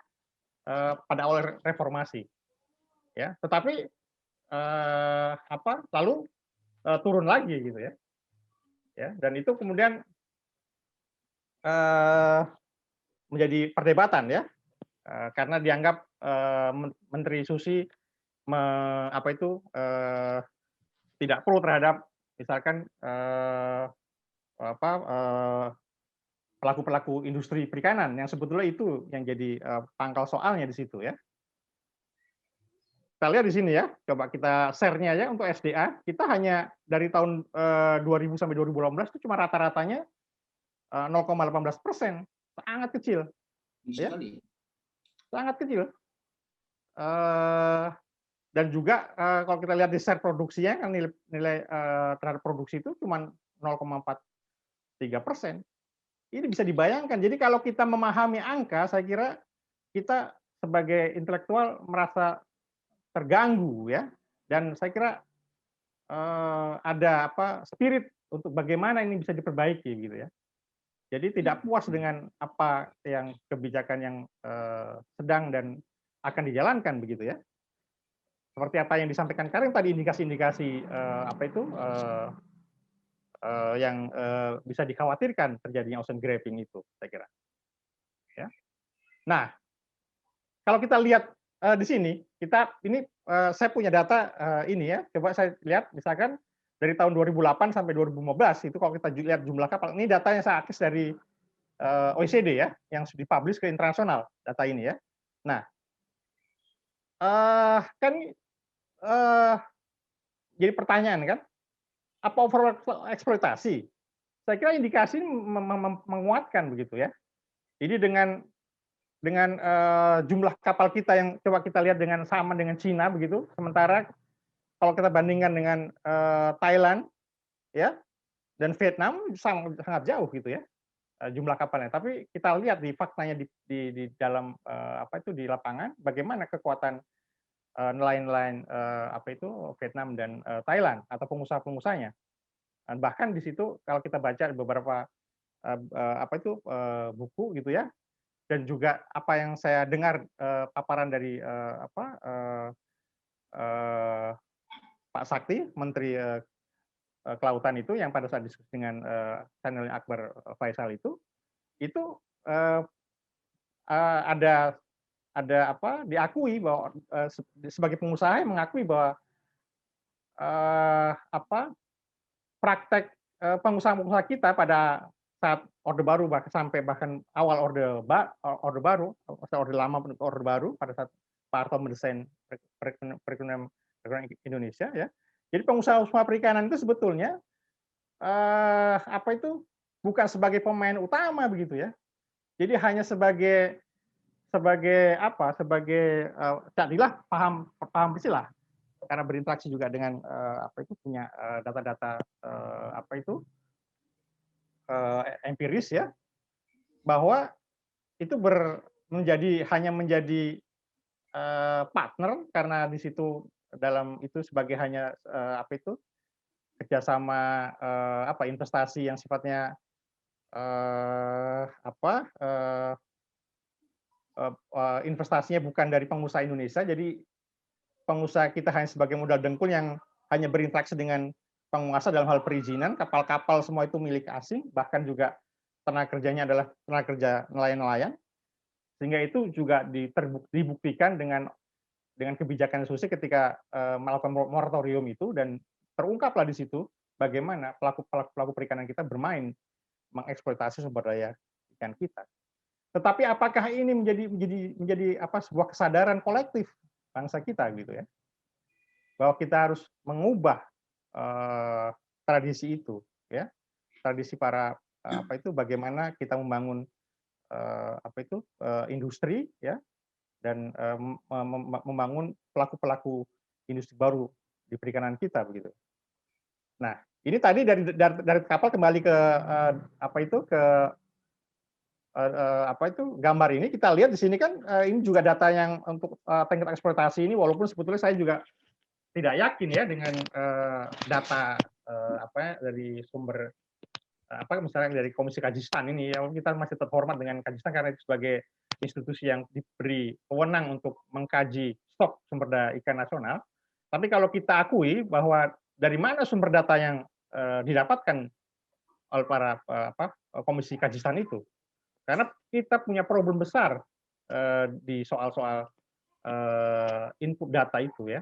pada awal reformasi, ya tetapi lalu turun lagi gitu ya, dan itu kemudian menjadi perdebatan ya. Karena dianggap Menteri Susi tidak pro terhadap misalkan pelaku-pelaku industri perikanan yang sebetulnya itu yang jadi pangkal soalnya di situ ya. Kita lihat di sini ya, coba kita share-nya ya untuk SDA, kita hanya dari tahun 2000 sampai 2018 itu cuma rata-ratanya 0,18%, sangat kecil. Ya. Sangat kecil. Dan juga kalau kita lihat di share produksinya kan nilai terhadap produksi itu cuma 0,43%. Ini bisa dibayangkan. Jadi kalau kita memahami angka, saya kira kita sebagai intelektual merasa terganggu ya. Dan saya kira ada spirit untuk bagaimana ini bisa diperbaiki gitu ya. Jadi tidak puas dengan apa yang kebijakan yang sedang dan akan dijalankan begitu ya. Seperti apa yang disampaikan Karim tadi indikasi-indikasi yang bisa dikhawatirkan terjadinya ocean graving itu, saya kira. Ya. Nah, kalau kita lihat di sini, saya punya data ini ya. Coba saya lihat misalkan dari tahun 2008 sampai 2015 itu kalau kita lihat jumlah kapal, ini datanya saya akses dari OECD ya, yang dipublish ke internasional data ini ya. Nah, kan jadi pertanyaan kan, apa over eksploitasi? Saya kira indikasi menguatkan begitu ya. Jadi dengan jumlah kapal kita yang coba kita lihat sama dengan Cina begitu, sementara kalau kita bandingkan dengan Thailand ya dan Vietnam sangat jauh gitu ya jumlah kapalnya. Tapi kita lihat di faktanya di dalam di lapangan bagaimana kekuatan nelayan-nelayan Vietnam dan Thailand atau pengusaha-pengusahanya. Dan bahkan di situ kalau kita baca beberapa buku gitu ya, dan juga apa yang saya dengar paparan dari Pak Sakti, Menteri kelautan itu yang pada saat diskusi dengan channel Akbar Faisal itu ada apa diakui bahwa sebagai pengusaha yang mengakui bahwa apa praktek pengusaha-pengusaha kita pada saat Orde Baru sampai bahkan awal Orde Baru, Orde Lama Orde Baru pada saat Pak Harto mendesain perekonomian Indonesia ya. Jadi pengusaha-pengusaha perikanan itu sebetulnya apa itu bukan sebagai pemain utama begitu ya. Jadi hanya sebagai apa? Sebagai jadilah paham bersih lah karena berinteraksi juga dengan apa itu punya data-data apa itu empiris ya, bahwa itu hanya menjadi partner karena di situ dalam itu sebagai hanya apa itu kerjasama apa investasi yang sifatnya apa investasinya bukan dari pengusaha Indonesia, jadi pengusaha kita hanya sebagai modal dengkul yang hanya berinteraksi dengan penguasa dalam hal perizinan, kapal-kapal semua itu milik asing, bahkan juga tenaga kerjanya adalah tenaga kerja nelayan-nelayan, sehingga itu juga dibuktikan dengan kebijakan Susi ketika melakukan moratorium itu, dan terungkaplah di situ bagaimana pelaku perikanan kita bermain mengeksploitasi sumber daya ikan kita. Tetapi apakah ini menjadi apa sebuah kesadaran kolektif bangsa kita gitu ya, bahwa kita harus mengubah tradisi itu ya, tradisi para apa itu bagaimana kita membangun apa itu industri ya, dan membangun pelaku-pelaku industri baru di perikanan kita begitu. Nah, ini tadi dari kapal kembali ke apa itu ke apa itu gambar ini kita lihat di sini kan ini juga data yang untuk tingkat eksploitasi ini, walaupun sebetulnya saya juga tidak yakin ya dengan data apa dari sumber apa misalnya dari Komisi Kajistan ini ya, kita masih terhormat dengan Kajistan karena itu sebagai institusi yang diberi wewenang untuk mengkaji stok sumber daya ikan nasional. Tapi kalau kita akui bahwa dari mana sumber data yang didapatkan oleh para apa Komisi Kajistan itu, karena kita punya problem besar di soal-soal input data itu ya.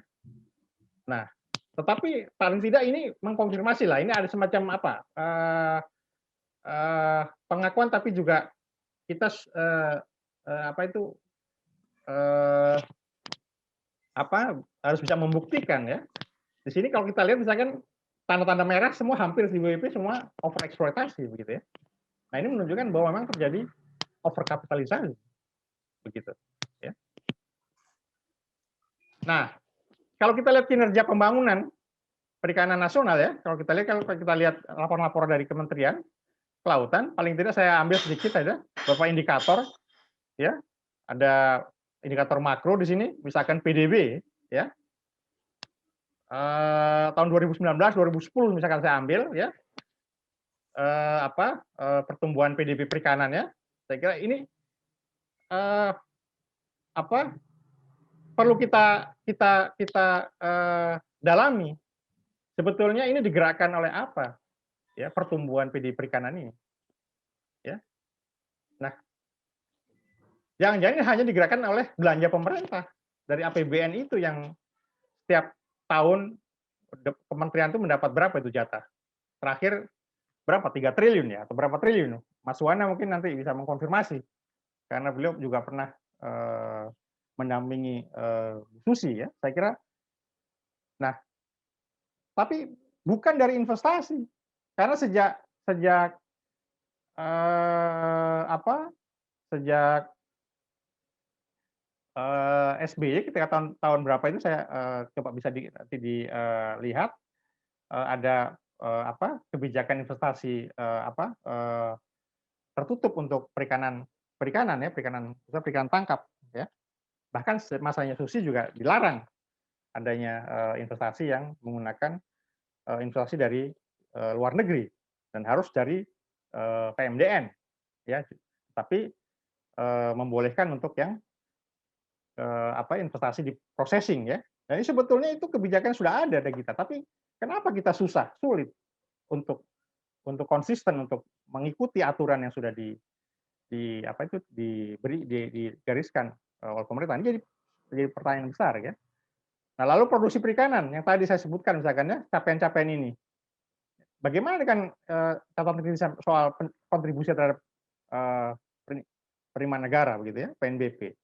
Nah, tetapi paling tidak ini mengkonfirmasi lah, ini ada semacam apa pengakuan, tapi juga kita apa itu apa harus bisa membuktikan ya. Di sini kalau kita lihat misalkan tanda-tanda merah semua hampir di WP semua overeksploitasi begitu ya. Nah, ini menunjukkan bahwa memang terjadi overkapitalisasi begitu ya. Nah, kalau kita lihat kinerja pembangunan perikanan nasional ya, kalau kita lihat laporan-laporan dari Kementerian Kelautan, paling tidak saya ambil sedikit aja beberapa indikator ya. Ada indikator makro di sini, misalkan PDB ya. Tahun 2019, 2010 misalkan saya ambil ya. Apa pertumbuhan PDB perikanan ya. Saya kira ini apa perlu kita dalami. Sebetulnya ini digerakkan oleh apa? Ya, pertumbuhan PDB perikanan ini. Ya. Nah, jangan-jangan hanya digerakkan oleh belanja pemerintah dari APBN itu yang setiap tahun kementerian itu mendapat berapa itu jatah? Terakhir berapa? 3 triliun ya atau berapa triliun? Mas Wana mungkin nanti bisa mengkonfirmasi karena beliau juga pernah mendampingi Susi ya. Saya kira. Nah, tapi bukan dari investasi. Karena sejak SBY ketika tahun berapa itu saya coba bisa nanti dilihat ada kebijakan investasi tertutup untuk perikanan ya, perikanan tangkap ya. Bahkan masanya Susi juga dilarang adanya investasi yang menggunakan investasi dari luar negeri dan harus dari PMDN ya, tapi membolehkan untuk yang investasi di processing ya. Nah, ini sebetulnya itu kebijakan sudah ada dari kita, tapi kenapa kita sulit untuk konsisten untuk mengikuti aturan yang sudah digariskan oleh pemerintah. Ini jadi pertanyaan besar ya. Nah, lalu produksi perikanan yang tadi saya sebutkan misalkan ya, capaian-capaian ini. Bagaimana dengan catatan kritis soal kontribusi terhadap penerimaan negara begitu ya, PNBP?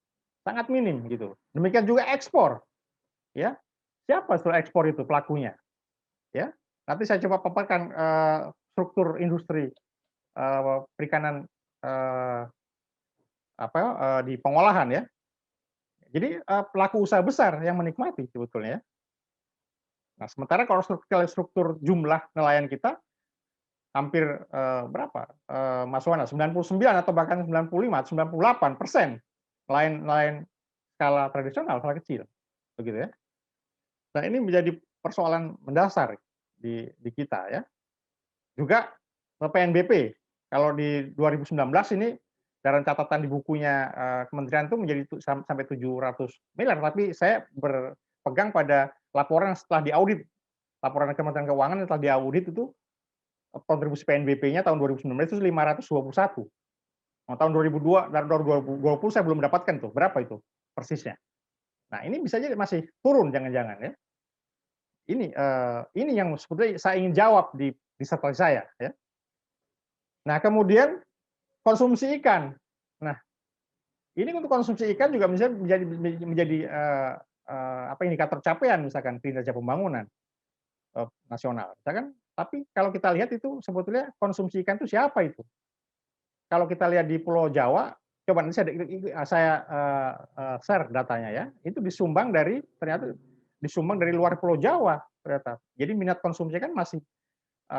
Sangat minim gitu. Demikian juga ekspor. Ya. Siapa ekspor itu pelakunya? Ya. Nanti saya coba paparkan struktur industri perikanan di pengolahan ya. Jadi pelaku usaha besar yang menikmati sebetulnya. Nah, sementara kalau struktur jumlah nelayan kita hampir berapa? Mas Wana, 99 atau bahkan 95, 98% nelayan skala tradisional, skala kecil, begitu ya. Nah, ini menjadi persoalan mendasar di kita ya. Juga PNBP, kalau di 2019 ini dalam catatan di bukunya kementerian itu menjadi sampai 700 miliar, tapi saya berpegang pada laporan setelah diaudit, laporan Kementerian Keuangan setelah diaudit itu kontribusi PNBP-nya tahun 2019 itu 521. Nah, tahun 2002 dan 2020 saya belum mendapatkan tuh berapa itu persisnya. Nah, ini bisa jadi masih turun jangan-jangan ya. Ini yang sebetulnya saya ingin jawab di disertasi saya ya. Nah, kemudian konsumsi ikan. Nah, ini untuk konsumsi ikan juga bisa menjadi indikator capaian misalkan kinerja pembangunan nasional. Misalkan, tapi kalau kita lihat itu sebetulnya konsumsi ikan itu siapa itu? Kalau kita lihat di Pulau Jawa, coba nanti saya share datanya ya. Itu ternyata disumbang dari luar Pulau Jawa ternyata. Jadi minat konsumsi kan masih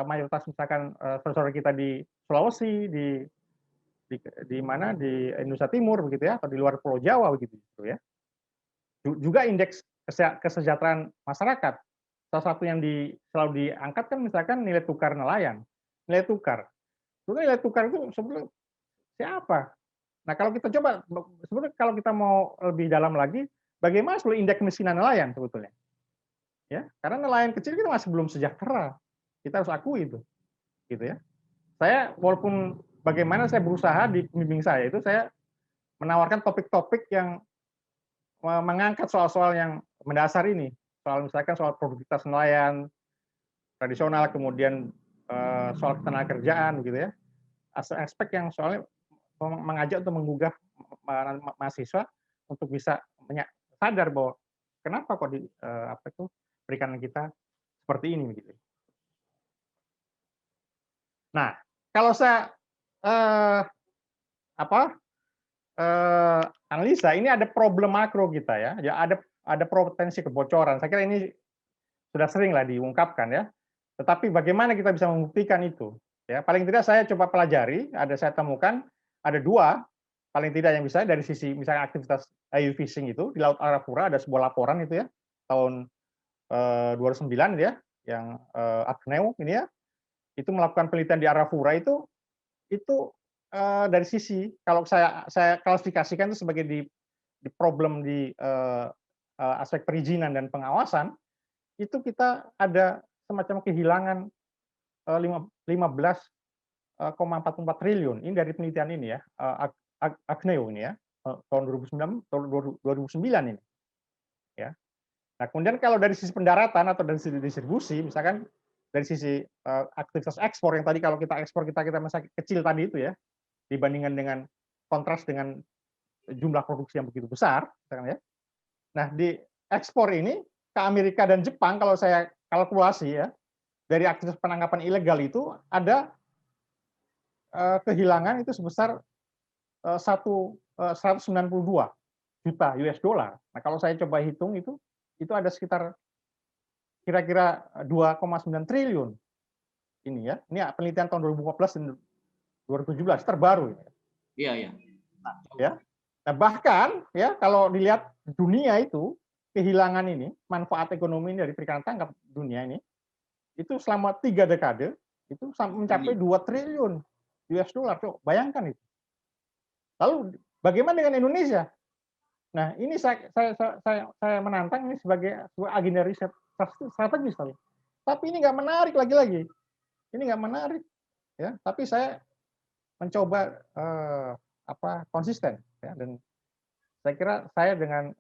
mayoritas misalkan saudara kita di Sulawesi, di mana di Indonesia Timur begitu ya, atau di luar Pulau Jawa begitu ya. Juga indeks kesejahteraan masyarakat. Salah satu yang selalu diangkat kan misalkan nilai tukar nelayan. Nilai tukar. Nilai tukar itu sebetulnya siapa? Nah, kalau kita coba sebetulnya kalau kita mau lebih dalam lagi, bagaimana sebetulnya indeks kemiskinan nelayan sebetulnya? Ya, karena nelayan kecil kita masih belum sejahtera. Kita harus akui itu. Gitu ya. Saya walaupun bagaimana saya berusaha di pembimbing saya itu saya menawarkan topik-topik yang mengangkat soal-soal yang mendasar ini. Soal misalkan soal produktivitas nelayan tradisional, kemudian soal ketenagakerjaan gitu ya. Aspek yang soalnya mengajak untuk menggugah mahasiswa untuk bisa sadar bahwa kenapa kok perikanan kita seperti ini gitu. Nah, kalau saya analisa ini ada problem makro kita ya. Ya ada potensi kebocoran. Saya kira ini sudah sering lah diungkapkan ya. Tetapi bagaimana kita bisa membuktikan itu? Ya, paling tidak saya coba pelajari, saya temukan ada dua paling tidak yang bisa dari sisi misalnya aktivitas IUU fishing itu di Laut Arafura ada sebuah laporan itu ya tahun 2009 ya yang ACNEU ini ya itu melakukan penelitian di Arafura itu dari sisi kalau saya klasifikasikan itu sebagai di problem di aspek perizinan dan pengawasan itu kita ada semacam kehilangan 15,44 triliun ini dari penelitian ini ya ACNEU ini ya tahun 2009 ini ya. Nah, kemudian kalau dari sisi pendaratan atau dari sisi distribusi misalkan dari sisi aktivitas ekspor yang tadi kalau kita ekspor kita masih kecil tadi itu ya dibandingkan dengan kontras dengan jumlah produksi yang begitu besar misalkan ya. Nah, di ekspor ini ke Amerika dan Jepang kalau saya kalkulasi ya dari aktivitas penangkapan ilegal itu ada kehilangan itu sebesar 192 juta US dollar. Nah, kalau saya coba hitung itu ada sekitar kira-kira 2,9 triliun ini ya. Ini penelitian tahun 2014 dan 2017 terbaru. Iya, iya. Ya. Nah, bahkan ya kalau dilihat dunia itu kehilangan ini manfaat ekonomi dari perikanan tangkap dunia ini itu selama 3 dekade itu mencapai 2 triliun US dollar. Coba bayangkan itu. Lalu bagaimana dengan Indonesia? Nah, ini saya menantang ini sebagai sebuah agenda riset strategis. Tapi ini nggak menarik lagi-lagi. ini nggak menarik, ya. Tapi saya mencoba konsisten, ya. Dan saya kira saya dengan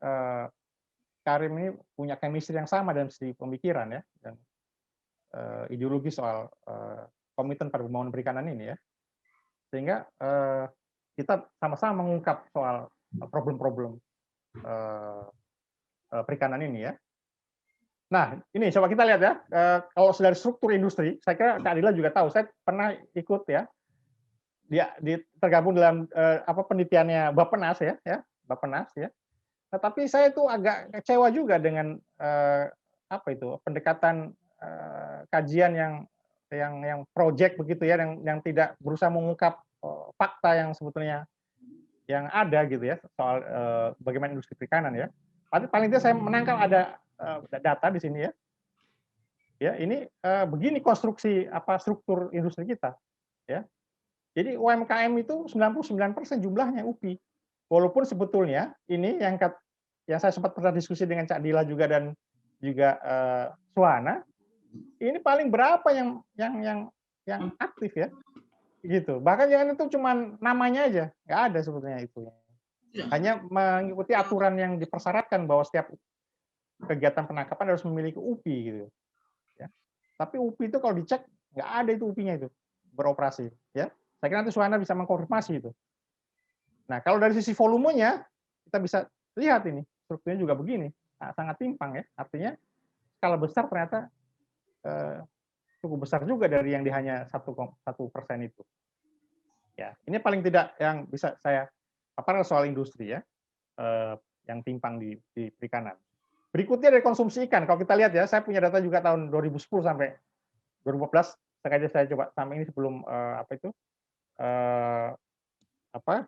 Karim ini punya chemistry yang sama dalam segi pemikiran, ya, dan ideologi soal komitmen pada pembangunan perikanan ini, ya. Sehingga kita sama-sama mengungkap soal problem-problem perikanan ini, ya. Nah, ini coba kita lihat, ya. Kalau dari struktur industri, saya kira Kak Adila juga tahu. Saya pernah ikut, ya, tergabung dalam penelitiannya Bappenas, ya, Bappenas, ya. Nah, tapi saya itu agak kecewa juga dengan pendekatan kajian yang project begitu, ya, yang tidak berusaha mengungkap fakta yang sebetulnya yang ada gitu, ya, soal bagaimana industri perikanan, ya. Tapi paling tidak saya menangkap ada data di sini, ya. Ya, ini begini konstruksi struktur industri kita, ya. Jadi UMKM itu 99% jumlahnya UPI. Walaupun sebetulnya ini yang saya sempat pernah diskusi dengan Cak Dila juga dan juga Suhana, ini paling berapa yang aktif, ya, gitu. Bahkan yang itu cuma namanya aja, nggak ada sebetulnya itu. Hanya mengikuti aturan yang dipersyaratkan bahwa setiap kegiatan penangkapan harus memiliki UPI gitu, ya. Tapi UPI itu kalau dicek nggak ada itu UPI-nya itu beroperasi, ya. Saya kira nanti Suhana bisa mengkonfirmasi itu. Nah, kalau dari sisi volumenya kita bisa lihat ini strukturnya juga begini, sangat timpang, ya. Artinya skala besar ternyata cukup besar juga dari yang hanya 1% itu. Ya, ini paling tidak yang bisa saya soal industri, ya, yang timpang di perikanan. Berikutnya dari konsumsi ikan. Kalau kita lihat, ya, saya punya data juga tahun 2010 sampai 2014. Sengaja saya coba sama ini sebelum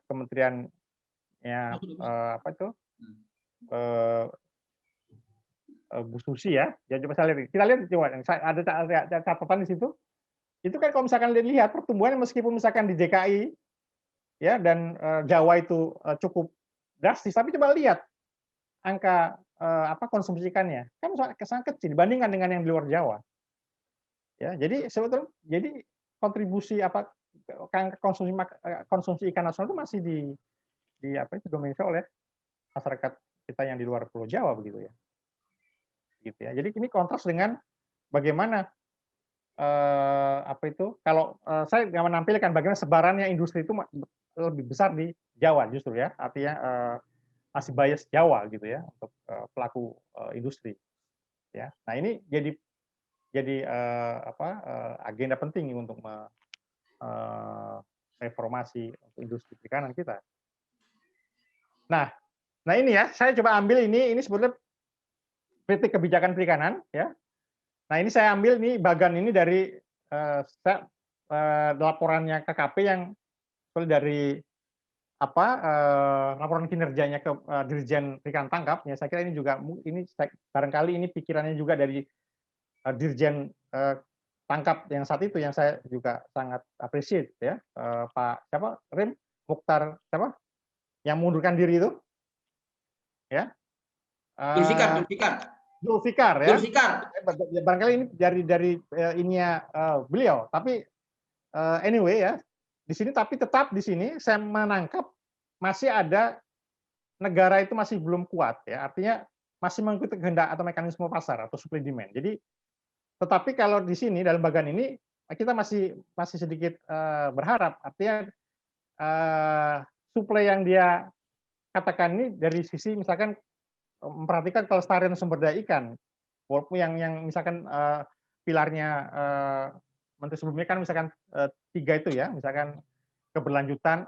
kementeriannya Bu Susi, ya. Ya, coba saya lihat. Kita lihat coba. Ada catatan di situ. Itu kan kalau misalkan dilihat pertumbuhan meskipun misalkan di DKI, ya, dan Jawa itu cukup drastis, tapi coba lihat angka konsumsi ikannya kan sangat kecil dibandingkan dengan yang di luar Jawa, ya. Jadi sebetulnya kontribusi konsumsi ikan nasional itu masih didominasi oleh masyarakat kita yang di luar Pulau Jawa begitu, ya, gitu, ya. Jadi ini kontras dengan bagaimana kalau saya nggak menampilkan bagaimana sebarannya industri itu lebih besar di Jawa justru, ya. Artinya masih bias Jawa gitu, ya, untuk pelaku industri, ya. Nah, ini jadi agenda penting untuk reformasi untuk industri perikanan kita. Nah ini, ya, saya coba ambil ini sebetulnya kritik kebijakan perikanan, ya. Nah, ini saya ambil ini bagan ini dari laporannya KKP yang dari laporan kinerjanya ke Dirjen Perikanan Tangkap, ya. Saya kira ini juga barangkali ini pikirannya juga dari Dirjen Tangkap yang saat itu yang saya juga sangat appreciate, ya, Pak Rim Mukhtar yang mengundurkan diri itu, ya. Zulfikar, ya. Barangkali ini dari ininya beliau, tapi anyway, ya. Di sini tapi tetap di sini saya menangkap masih ada negara itu masih belum kuat, ya. Artinya masih mengikuti kehendak atau mekanisme pasar atau supply demand. Jadi tetapi kalau di sini dalam bagian ini kita masih sedikit berharap. Artinya supply yang dia katakan ini dari sisi misalkan memperhatikan kelestarian sumber daya ikan. Walaupun yang misalkan pilarnya Menteri sebelumnya kan misalkan 3 itu, ya, misalkan keberlanjutan,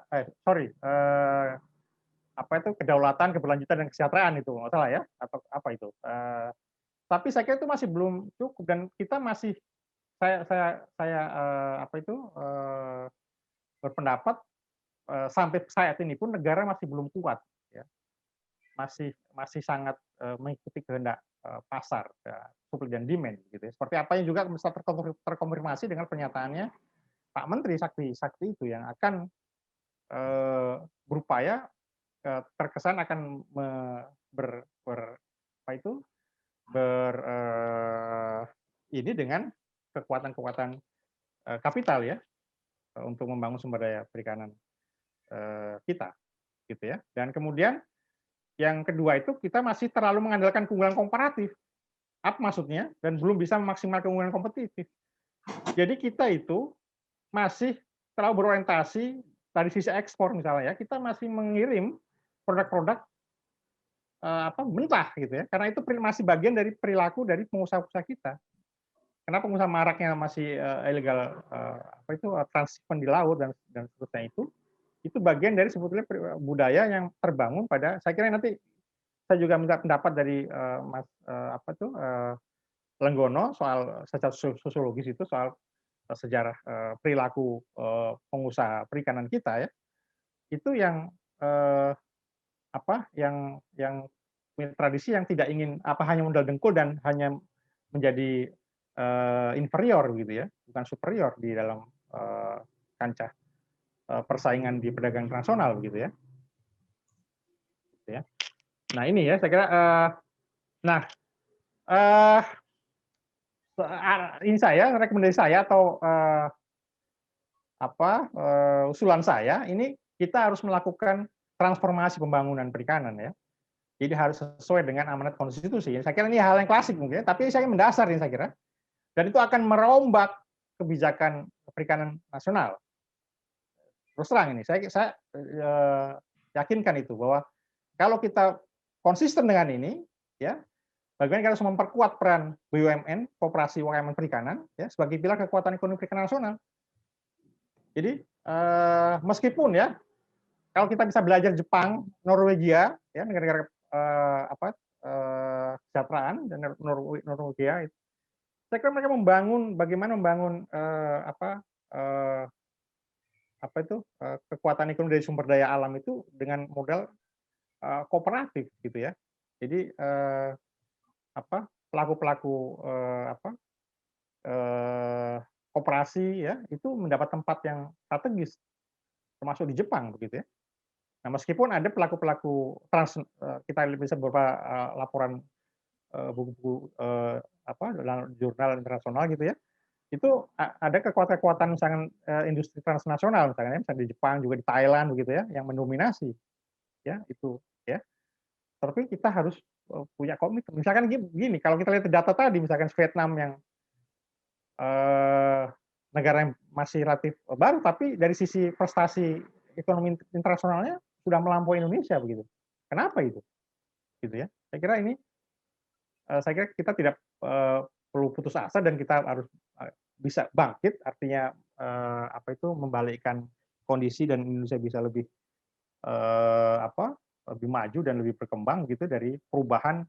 kedaulatan, keberlanjutan dan kesejahteraan itu nggak salah, ya, atau apa itu. Tapi saya kira itu masih belum cukup dan kita masih berpendapat sampai saat ini pun negara masih belum kuat, ya. Masih sangat mengikuti kehendak pasar, ya, supply dan demand gitu, ya. Seperti apa yang juga bisa terkonfirmasi dengan pernyataannya Pak Menteri Sakti itu yang akan berupaya terkesan akan ini dengan kekuatan-kekuatan kapital ya untuk membangun sumber daya perikanan kita, gitu ya. Dan kemudian yang kedua itu kita masih terlalu mengandalkan keunggulan komparatif. Apa maksudnya? Dan belum bisa memaksimalkan keunggulan kompetitif. Jadi kita itu masih terlalu berorientasi dari sisi ekspor misalnya ya, kita masih mengirim produk-produk mentah gitu ya, karena itu masih bagian dari perilaku dari pengusaha-pengusaha kita. Kenapa pengusaha maraknya masih illegal transshipment di laut dan seterusnya itu bagian dari sebetulnya budaya yang terbangun pada, saya kira nanti saya juga minta pendapat dari Mas Lenggono soal secara sosiologis itu soal sejarah perilaku pengusaha perikanan kita ya, itu yang yang punya tradisi yang tidak ingin hanya modal dengkul dan hanya menjadi inferior gitu ya, bukan superior di dalam kancah persaingan di perdagangan internasional begitu ya. Nah ini ya saya kira. Ini rekomendasi saya atau usulan saya, ini kita harus melakukan transformasi pembangunan perikanan ya. Jadi harus sesuai dengan amanat konstitusi. Saya kira ini hal yang klasik mungkin, tapi saya mendasar ini saya kira. Dan itu akan merombak kebijakan perikanan nasional. Terus terang ini, saya yakinkan itu bahwa kalau kita konsisten dengan ini, ya, bagaimana kita harus memperkuat peran BUMN, Koperasi UMKM Perikanan, ya, sebagai pilar kekuatan ekonomi perikanan nasional. Jadi meskipun ya, kalau kita bisa belajar Jepang, Norwegia, ya, negara-negara kesejahteraan dan Norwegia, saya kira mereka bagaimana membangun kekuatan ekonomi dari sumber daya alam itu dengan modal kooperatif gitu ya. Jadi pelaku-pelaku koperasi ya itu mendapat tempat yang strategis termasuk di Jepang begitu ya. Nah, meskipun ada pelaku-pelaku kita bisa beberapa laporan buku-buku dalam jurnal internasional gitu ya, itu ada kekuatan-kekuatan misalnya industri transnasional misalnya di Jepang juga di Thailand begitu ya yang mendominasi ya itu ya. Tapi kita harus punya komitmen. Misalkan gini, kalau kita lihat data tadi misalkan Vietnam yang negara yang masih relatif baru tapi dari sisi prestasi ekonomi internasionalnya sudah melampaui Indonesia begitu. Kenapa itu? Gitu ya. Saya kira kita tidak perlu putus asa dan kita harus bisa bangkit, artinya membalikkan kondisi dan Indonesia bisa lebih lebih maju dan lebih berkembang gitu dari perubahan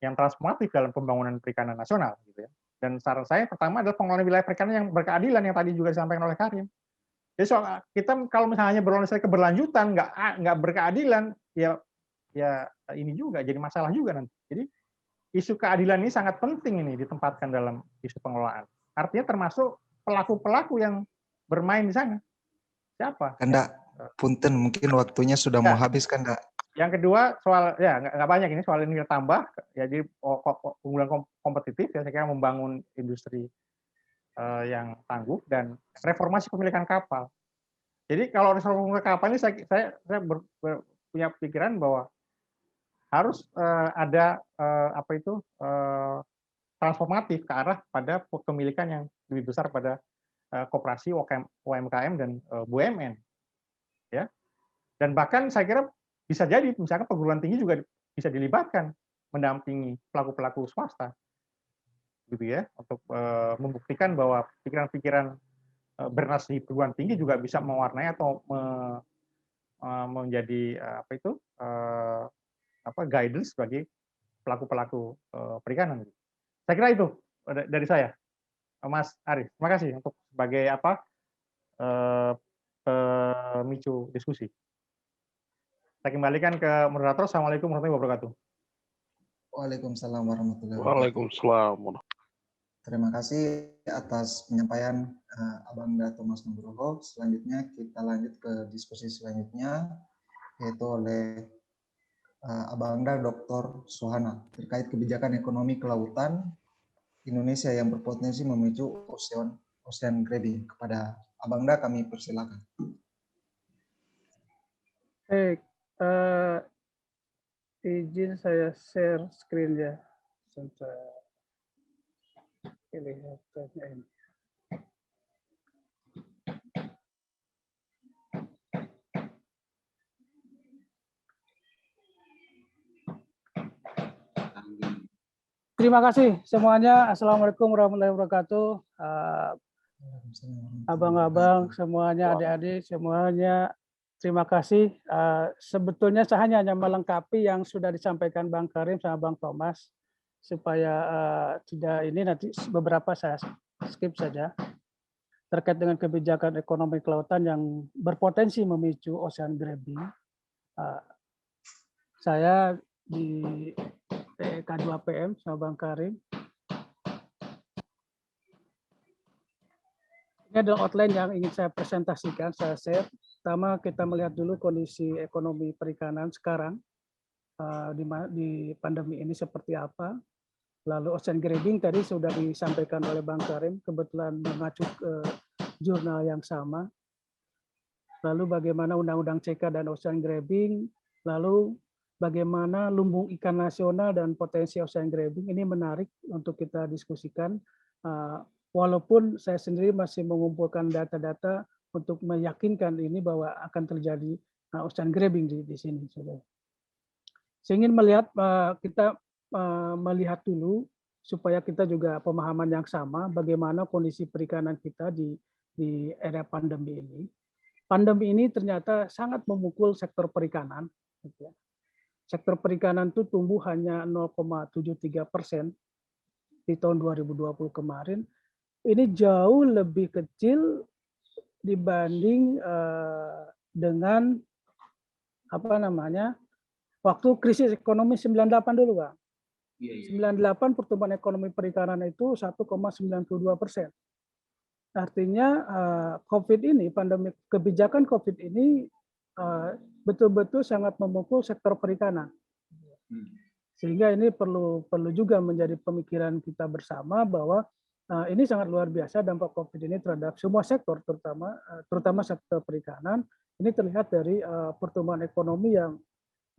yang transformatif dalam pembangunan perikanan nasional gitu ya. Dan saran saya pertama adalah pengelolaan wilayah perikanan yang berkeadilan yang tadi juga disampaikan oleh Karim. Jadi soal kita kalau misalnya berorientasi keberlanjutan nggak berkeadilan ya ini juga jadi masalah juga nanti. Jadi isu keadilan ini sangat penting ini ditempatkan dalam isu pengelolaan. Artinya termasuk pelaku-pelaku yang bermain di sana. Siapa? Kanda, punten mungkin waktunya sudah mau habis Kanda. Yang kedua soal ya nggak banyak ini soal ini tambah ya, jadi keunggulan kompetitif ya saya kira membangun industri yang tangguh dan reformasi pemilikan kapal. Jadi kalau reformasi kapal ini saya punya pikiran bahwa harus ada transformatif ke arah pada kepemilikan yang lebih besar pada koperasi UMKM dan BUMN ya. Dan bahkan saya kira bisa jadi misalkan perguruan tinggi juga bisa dilibatkan mendampingi pelaku-pelaku swasta gitu ya untuk membuktikan bahwa pikiran-pikiran bernas di perguruan tinggi juga bisa mewarnai atau menjadi guidance bagi pelaku-pelaku perikanan. Saya kira itu dari saya, Mas Arif. Terima kasih untuk sebagai pemicu diskusi. Saya kembalikan ke moderator. Assalamualaikum warahmatullahi wabarakatuh. Waalaikumsalam warahmatullahi wabarakatuh. Waalaikumsalam. Terima kasih atas penyampaian Abangda Thomas Nugroho. Selanjutnya kita lanjut ke diskusi selanjutnya, yaitu oleh Abangda Dr. Sohana terkait kebijakan ekonomi kelautan Indonesia yang berpotensi memicu ocean Ocean Grading. Kepada Abangda kami persilakan. Baik, izin saya share screen ya. Sebentar. Pilih laptopnya ini. Terima kasih semuanya. Assalamualaikum warahmatullahi wabarakatuh. Abang-abang semuanya, adik-adik semuanya, terima kasih. Sebetulnya saya hanya melengkapi yang sudah disampaikan Bang Karim sama Bang Thomas, supaya tidak ini nanti beberapa saya skip saja terkait dengan kebijakan ekonomi kelautan yang berpotensi memicu ocean graving. Saya di K2PM sama Bang Karim. Ini adalah outline yang ingin saya presentasikan, saya share. Pertama kita melihat dulu kondisi ekonomi perikanan sekarang di pandemi ini seperti apa. Lalu ocean grading tadi sudah disampaikan oleh Bang Karim, kebetulan mengacu ke jurnal yang sama. Lalu bagaimana undang-undang CK dan ocean grading, lalu bagaimana lumbung ikan nasional dan potensi ocean grading, ini menarik untuk kita diskusikan. Walaupun saya sendiri masih mengumpulkan data-data untuk meyakinkan ini bahwa akan terjadi ocean grabbing di sini. Saya ingin melihat, kita melihat dulu supaya kita juga pemahaman yang sama bagaimana kondisi perikanan kita di era pandemi ini. Pandemi ini ternyata sangat memukul sektor perikanan. Sektor perikanan itu tumbuh hanya 0,73% di tahun 2020 kemarin. Ini jauh lebih kecil dibanding dengan waktu krisis ekonomi 98 dulu, Pak. 98 pertumbuhan ekonomi perikanan itu 1,92%. Artinya COVID ini, pandemi kebijakan COVID ini betul-betul sangat memukul sektor perikanan. Sehingga ini perlu juga menjadi pemikiran kita bersama bahwa ini sangat luar biasa dampak COVID ini terhadap semua sektor, terutama sektor perikanan. Ini terlihat dari pertumbuhan ekonomi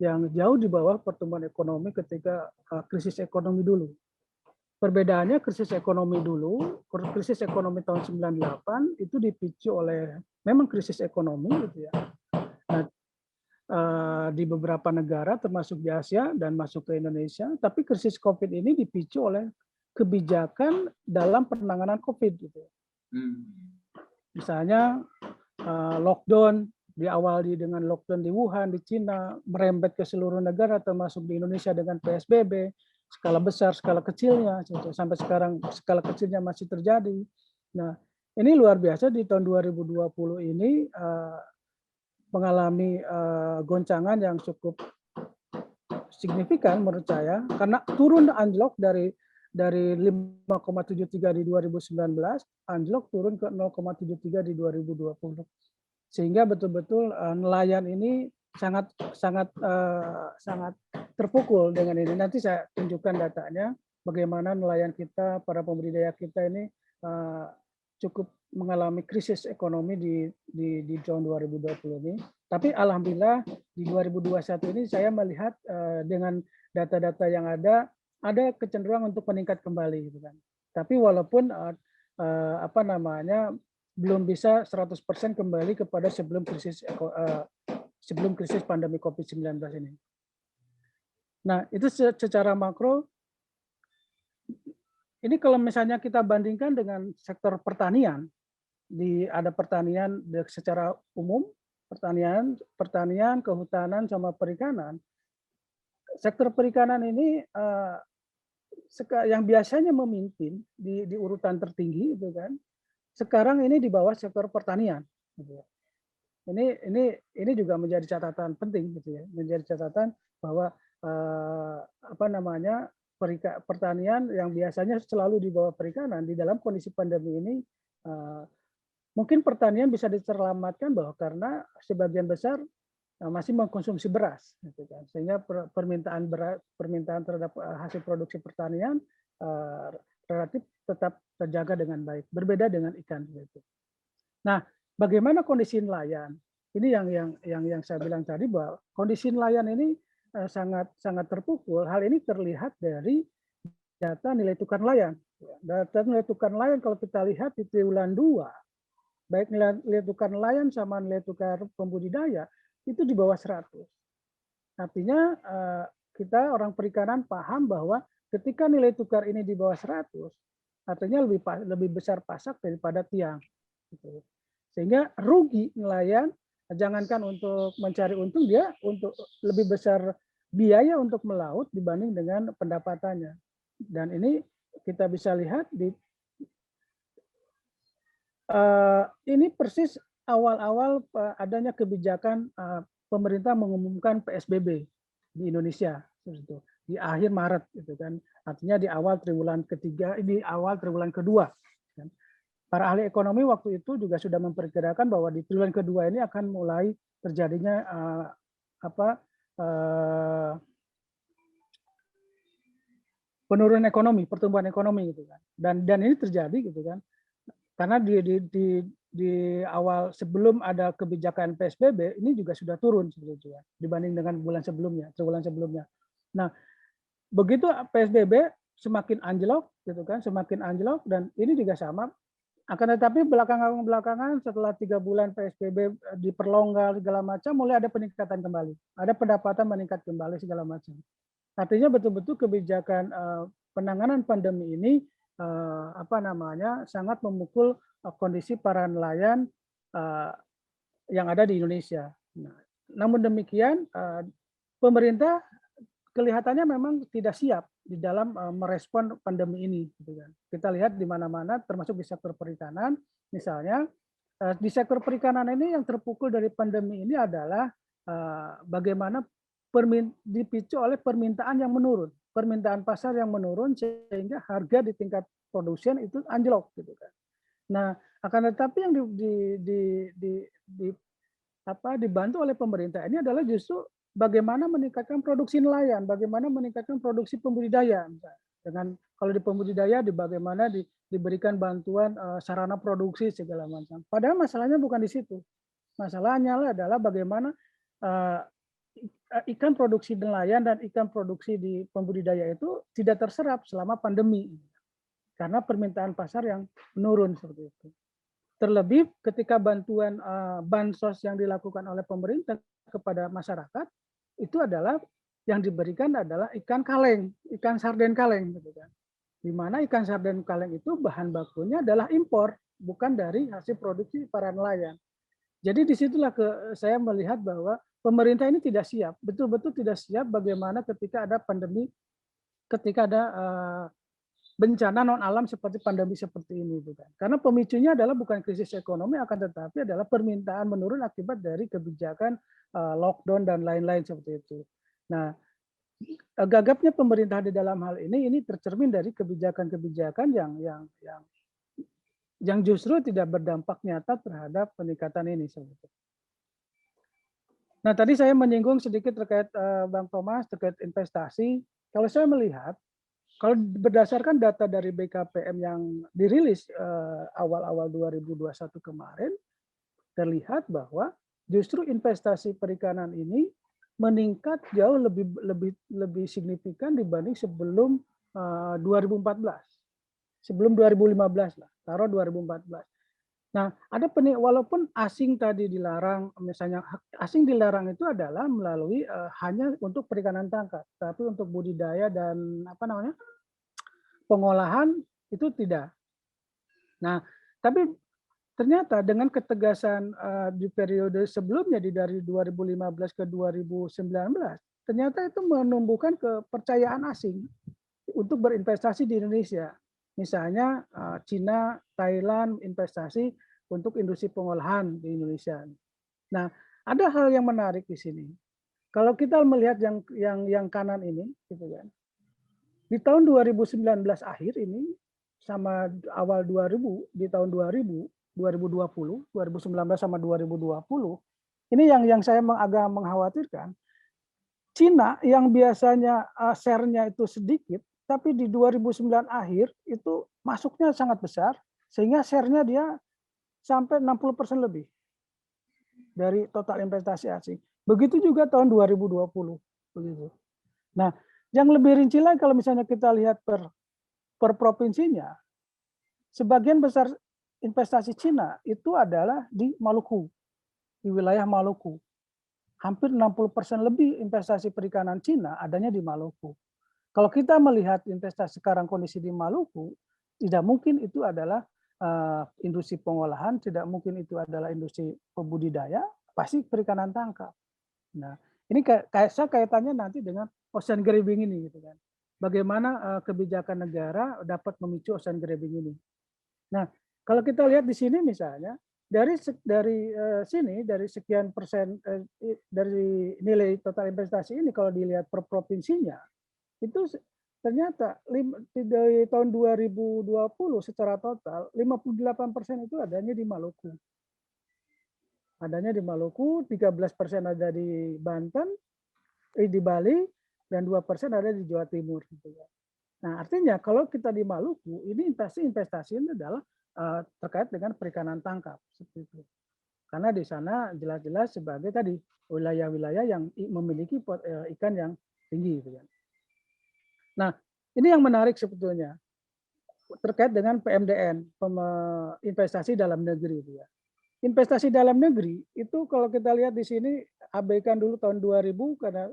yang jauh di bawah pertumbuhan ekonomi ketika krisis ekonomi dulu. Perbedaannya krisis ekonomi dulu, krisis ekonomi tahun 98 itu dipicu oleh memang krisis ekonomi gitu ya. Nah, di beberapa negara termasuk di Asia dan masuk ke Indonesia, tapi krisis COVID ini dipicu oleh kebijakan dalam penanganan COVID gitu. Misalnya lockdown, diawali dengan lockdown di Wuhan, di Cina, merembet ke seluruh negara termasuk di Indonesia dengan PSBB, skala besar, skala kecilnya, sampai sekarang skala kecilnya masih terjadi. Nah, ini luar biasa di tahun 2020 ini mengalami goncangan yang cukup signifikan menurut saya, karena turun anjlok dari 5,73 di 2019, anjlok turun ke 0,73 di 2020. Sehingga betul-betul nelayan ini sangat terpukul dengan ini. Nanti saya tunjukkan datanya, bagaimana nelayan kita, para pembudidaya kita ini cukup mengalami krisis ekonomi di tahun 2020 ini. Tapi alhamdulillah di 2021 ini saya melihat dengan data-data yang ada kecenderungan untuk meningkat kembali gitu kan. Tapi walaupun belum bisa 100% kembali kepada sebelum krisis pandemi COVID-19 ini. Nah, itu secara makro. Ini kalau misalnya kita bandingkan dengan sektor pertanian, ada pertanian secara umum, pertanian, kehutanan sama perikanan. Sektor perikanan ini yang biasanya memimpin di urutan tertinggi itu kan, sekarang ini di bawah sektor pertanian. Gitu ya. Ini juga menjadi catatan penting gitu ya, menjadi catatan bahwa pertanian yang biasanya selalu di bawah perikanan di dalam kondisi pandemi ini mungkin pertanian bisa diselamatkan bahwa karena sebagian besar masih mengkonsumsi beras, gitu kan. Sehingga permintaan terhadap hasil produksi pertanian relatif tetap terjaga dengan baik. Berbeda dengan ikan. Gitu. Nah, bagaimana kondisi nelayan? Ini yang saya bilang tadi bahwa kondisi nelayan ini sangat terpukul. Hal ini terlihat dari data nilai tukar nelayan. Data nilai tukar nelayan kalau kita lihat di triwulan 2, baik nilai tukar nelayan sama nilai tukar pembudidaya itu di bawah 100. Artinya kita orang perikanan paham bahwa ketika nilai tukar ini di bawah 100, artinya lebih besar pasak daripada tiang. Gitu. Sehingga rugi nelayan, jangankan untuk mencari untung, dia untuk lebih besar biaya untuk melaut dibanding dengan pendapatannya. Dan ini kita bisa lihat di ini persis awal-awal adanya kebijakan pemerintah mengumumkan PSBB di Indonesia di akhir Maret, gitu kan. Artinya di awal triwulan ketiga, di awal triwulan kedua. Para ahli ekonomi waktu itu juga sudah memperkirakan bahwa di triwulan kedua ini akan mulai terjadinya penurunan ekonomi, pertumbuhan ekonomi gitu kan. Dan ini terjadi gitu kan. Karena di awal sebelum ada kebijakan PSBB ini juga sudah turun sebetulnya dibanding dengan bulan sebelumnya, triwulan sebelumnya. Nah, begitu PSBB semakin anjlok gitu kan, semakin anjlok, dan ini juga sama. Akan tetapi belakangan setelah 3 bulan PSBB diperlonggar segala macam, mulai ada peningkatan kembali, ada pendapatan meningkat kembali segala macam. Artinya betul-betul kebijakan penanganan pandemi ini sangat memukul kondisi para nelayan yang ada di Indonesia. Nah, namun demikian pemerintah kelihatannya memang tidak siap di dalam merespon pandemi ini. Gitu kan. Kita lihat di mana-mana, termasuk di sektor perikanan, misalnya di sektor perikanan ini yang terpukul dari pandemi ini adalah bagaimana dipicu oleh permintaan yang menurun, permintaan pasar yang menurun sehingga harga di tingkat produsen itu anjlok, gitu kan. Nah, akan tetapi yang dibantu oleh pemerintah ini adalah justru bagaimana meningkatkan produksi nelayan, bagaimana meningkatkan produksi pembudidaya. Dengan kalau di pembudidaya, bagaimana diberikan bantuan sarana produksi segala macam. Padahal masalahnya bukan di situ. Masalahnya adalah bagaimana ikan produksi nelayan dan ikan produksi di pembudidaya itu tidak terserap selama pandemi. Karena permintaan pasar yang menurun seperti itu. Terlebih ketika bantuan bansos yang dilakukan oleh pemerintah kepada masyarakat itu adalah yang diberikan adalah ikan kaleng, ikan sarden kaleng, gitu kan. Di mana ikan sarden kaleng itu bahan bakunya adalah impor, bukan dari hasil produksi para nelayan. Jadi disitulah saya melihat bahwa pemerintah ini tidak siap, betul-betul tidak siap bagaimana ketika ada pandemi, ketika ada bencana non alam seperti pandemi seperti ini, bukan? Karena pemicunya adalah bukan krisis ekonomi, akan tetapi adalah permintaan menurun akibat dari kebijakan lockdown dan lain-lain seperti itu. Nah, gagapnya pemerintah di dalam hal ini tercermin dari kebijakan-kebijakan yang justru tidak berdampak nyata terhadap peningkatan ini. Nah, tadi saya menyinggung sedikit terkait Bang Thomas terkait investasi. Kalau saya melihat, kalau berdasarkan data dari BKPM yang dirilis awal-awal 2021 kemarin, terlihat bahwa justru investasi perikanan ini meningkat jauh lebih signifikan dibanding sebelum 2014. Sebelum 2015 lah, taruh 2014. Nah, ada walaupun asing tadi dilarang, misalnya asing dilarang itu adalah melalui hanya untuk perikanan tangkap, tapi untuk budidaya dan pengolahan itu tidak. Nah, tapi ternyata dengan ketegasan di periode sebelumnya dari 2015 ke 2019, ternyata itu menumbuhkan kepercayaan asing untuk berinvestasi di Indonesia. Misalnya Cina, Thailand investasi untuk industri pengolahan di Indonesia. Nah, ada hal yang menarik di sini. Kalau kita melihat yang kanan ini, gitu kan. Di tahun 2019 akhir ini sama awal 2000, di tahun 2020, 2019 sama 2020, ini yang saya agak mengkhawatirkan. Cina yang biasanya share-nya itu sedikit, tapi di 2009 akhir itu masuknya sangat besar, sehingga share-nya dia sampai 60% lebih dari total investasi asing. Begitu juga tahun 2020. Begitu. Nah, yang lebih rinci lagi kalau misalnya kita lihat per provinsinya, sebagian besar investasi Cina itu adalah di Maluku, di wilayah Maluku. Hampir 60% lebih investasi perikanan Cina adanya di Maluku. Kalau kita melihat investasi sekarang kondisi di Maluku, tidak mungkin itu adalah industri pengolahan, tidak mungkin itu adalah industri pembudidaya, pasti perikanan tangkap. Nah, ini saya kaitannya nanti dengan ocean grabbing ini, gitu kan. Bagaimana kebijakan negara dapat memicu ocean grabbing ini. Nah, kalau kita lihat di sini misalnya dari sini dari sekian persen dari nilai total investasi ini kalau dilihat per provinsinya itu ternyata dari tahun 2020 secara total 58% itu adanya di Maluku. Adanya di Maluku, 13% ada di Banten, di Bali, dan 2% ada di Jawa Timur. Nah, artinya kalau kita di Maluku, ini investasi ini adalah terkait dengan perikanan tangkap. Seperti itu. Karena di sana jelas-jelas sebagai tadi wilayah-wilayah yang memiliki ikan yang tinggi. Nah, ini yang menarik sebetulnya terkait dengan PMDN, investasi dalam negeri. Investasi dalam negeri itu kalau kita lihat di sini abaikan dulu tahun 2000 karena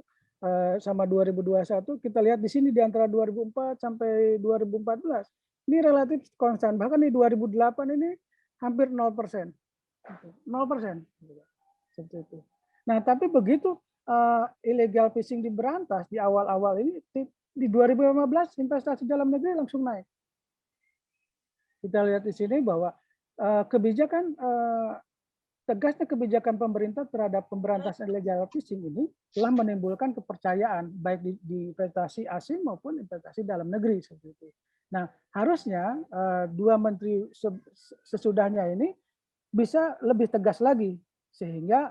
sama 2021 kita lihat di sini di antara 2004 sampai 2014 ini relatif konstan, bahkan di 2008 ini hampir 0%. 0%. Seperti itu. Nah, tapi begitu illegal fishing diberantas di awal-awal ini di 2015 investasi dalam negeri langsung naik. Kita lihat di sini bahwa kebijakan tegasnya kebijakan pemerintah terhadap pemberantasan illegal fishing ini telah menimbulkan kepercayaan baik di investasi asing maupun investasi dalam negeri seperti itu. Nah, harusnya dua menteri sesudahnya ini bisa lebih tegas lagi sehingga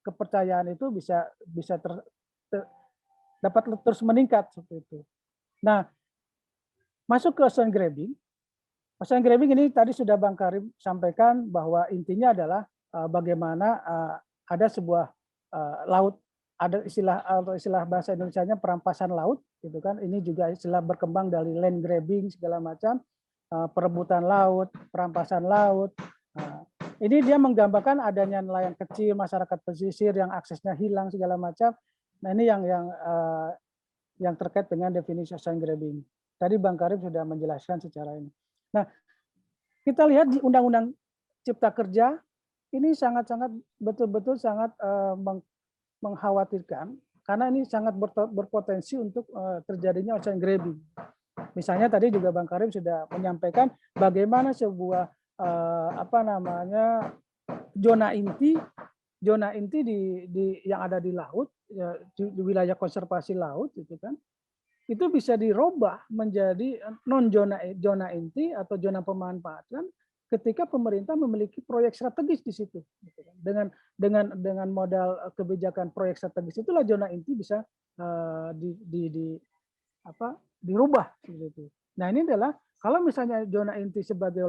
kepercayaan itu bisa dapat terus meningkat seperti itu. Nah, masuk ke ocean grabbing. Ocean grabbing ini tadi sudah Bang Karim sampaikan bahwa intinya adalah bagaimana ada sebuah laut, ada istilah bahasa Indonesianya perampasan laut, gitu kan? Ini juga istilah berkembang dari land grabbing segala macam, perebutan laut, perampasan laut. Ini dia menggambarkan adanya nelayan kecil, masyarakat pesisir yang aksesnya hilang segala macam. Nah, ini yang terkait dengan definisi ocean grabbing. Tadi Bang Karim sudah menjelaskan secara ini. Nah, kita lihat di Undang-Undang Cipta Kerja ini sangat-sangat betul-betul sangat mengkhawatirkan karena ini sangat berpotensi untuk terjadinya ocean grabbing. Misalnya tadi juga Bang Karim sudah menyampaikan bagaimana sebuah zona inti yang ada di laut, ya, di wilayah konservasi laut, gitu kan? Itu bisa dirubah menjadi non zona inti atau zona pemanfaatan ketika pemerintah memiliki proyek strategis di situ. Dengan modal kebijakan proyek strategis itulah zona inti bisa dirubah. Gitu. Nah, ini adalah kalau misalnya zona inti sebagai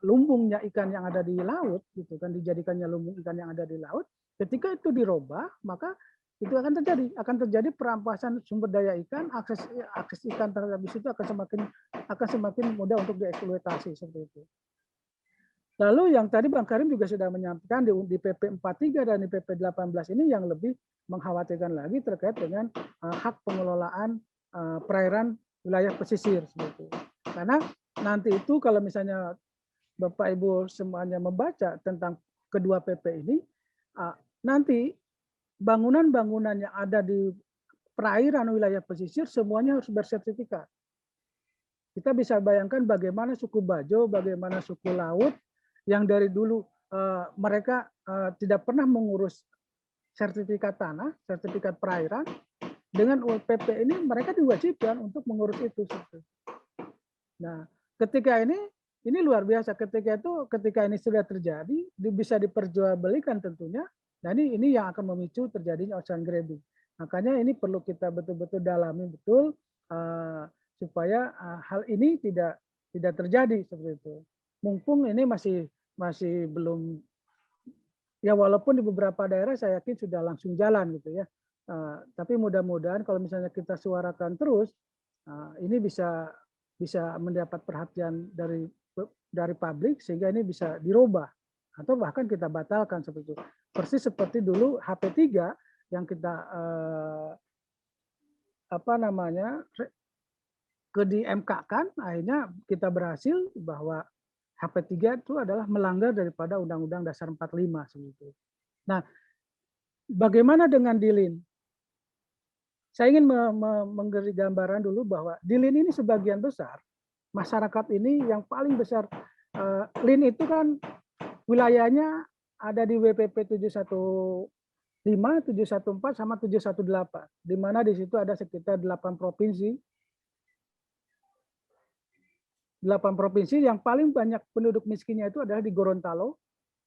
lumbungnya ikan yang ada di laut, gitu kan, dijadikannya lumbung ikan yang ada di laut, ketika itu dirubah maka itu akan terjadi perampasan sumber daya ikan, akses ikan terhadap itu akan semakin mudah untuk dieksploitasi seperti itu. Lalu yang tadi Bang Karim juga sudah menyampaikan di PP 43 dan di PP 18 ini yang lebih mengkhawatirkan lagi terkait dengan hak pengelolaan perairan wilayah pesisir seperti itu. Karena nanti itu kalau misalnya Bapak Ibu semuanya membaca tentang kedua PP ini, nanti bangunan-bangunan yang ada di perairan wilayah pesisir semuanya harus bersertifikat. Kita bisa bayangkan bagaimana suku Bajo, bagaimana suku laut yang dari dulu mereka tidak pernah mengurus sertifikat tanah, sertifikat perairan. Dengan PP ini mereka diwajibkan untuk mengurus itu. Nah, ketika ini luar biasa. Ketika ini sudah terjadi, bisa diperjualbelikan tentunya. Nah, ini yang akan memicu terjadinya ocean grabbing. Makanya ini perlu kita betul-betul dalami betul supaya hal ini tidak terjadi seperti itu. Mumpung ini masih belum, ya walaupun di beberapa daerah saya yakin sudah langsung jalan gitu ya. Tapi mudah-mudahan kalau misalnya kita suarakan terus, ini bisa mendapat perhatian dari publik sehingga ini bisa dirubah atau bahkan kita batalkan seperti itu. Persis seperti dulu HP3 yang kita di MK-kan, akhirnya kita berhasil bahwa HP3 itu adalah melanggar daripada Undang-Undang Dasar 45 seperti itu. Nah, bagaimana dengan DILIN? Saya ingin memberi gambaran dulu bahwa DILIN ini sebagian besar masyarakat ini yang paling besar, LIN itu kan wilayahnya ada di WPP 715, 714 sama 718, di mana di situ ada sekitar 8 provinsi. 8 provinsi yang paling banyak penduduk miskinnya itu adalah di Gorontalo,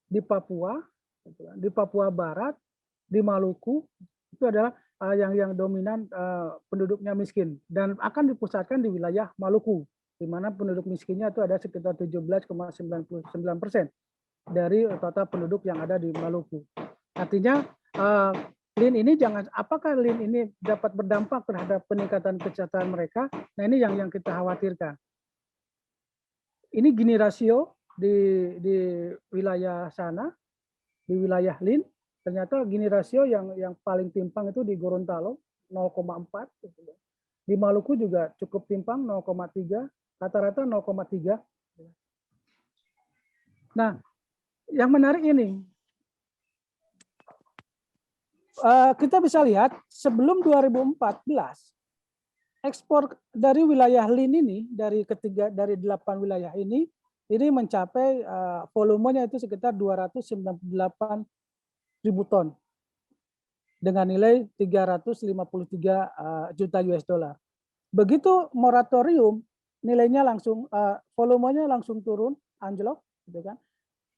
di Papua Barat, di Maluku, itu adalah yang dominan penduduknya miskin dan akan dipusatkan di wilayah Maluku, di mana penduduk miskinnya itu ada sekitar 17,99% dari total penduduk yang ada di Maluku. Artinya LIN ini apakah LIN ini dapat berdampak terhadap peningkatan kesejahteraan mereka? Nah, ini yang kita khawatirkan. Ini Gini rasio di wilayah sana, di wilayah LIN. Ternyata Gini rasio yang paling timpang itu di Gorontalo 0,4, di Maluku juga cukup timpang 0,3, rata-rata 0,3. Nah, yang menarik ini, kita bisa lihat sebelum 2014 ekspor dari wilayah LIN ini dari 8 wilayah ini mencapai volumenya itu sekitar 298.000 ton dengan nilai 353 juta US dollar. Begitu moratorium, nilainya langsung volumenya langsung turun, anjlok, gitu kan?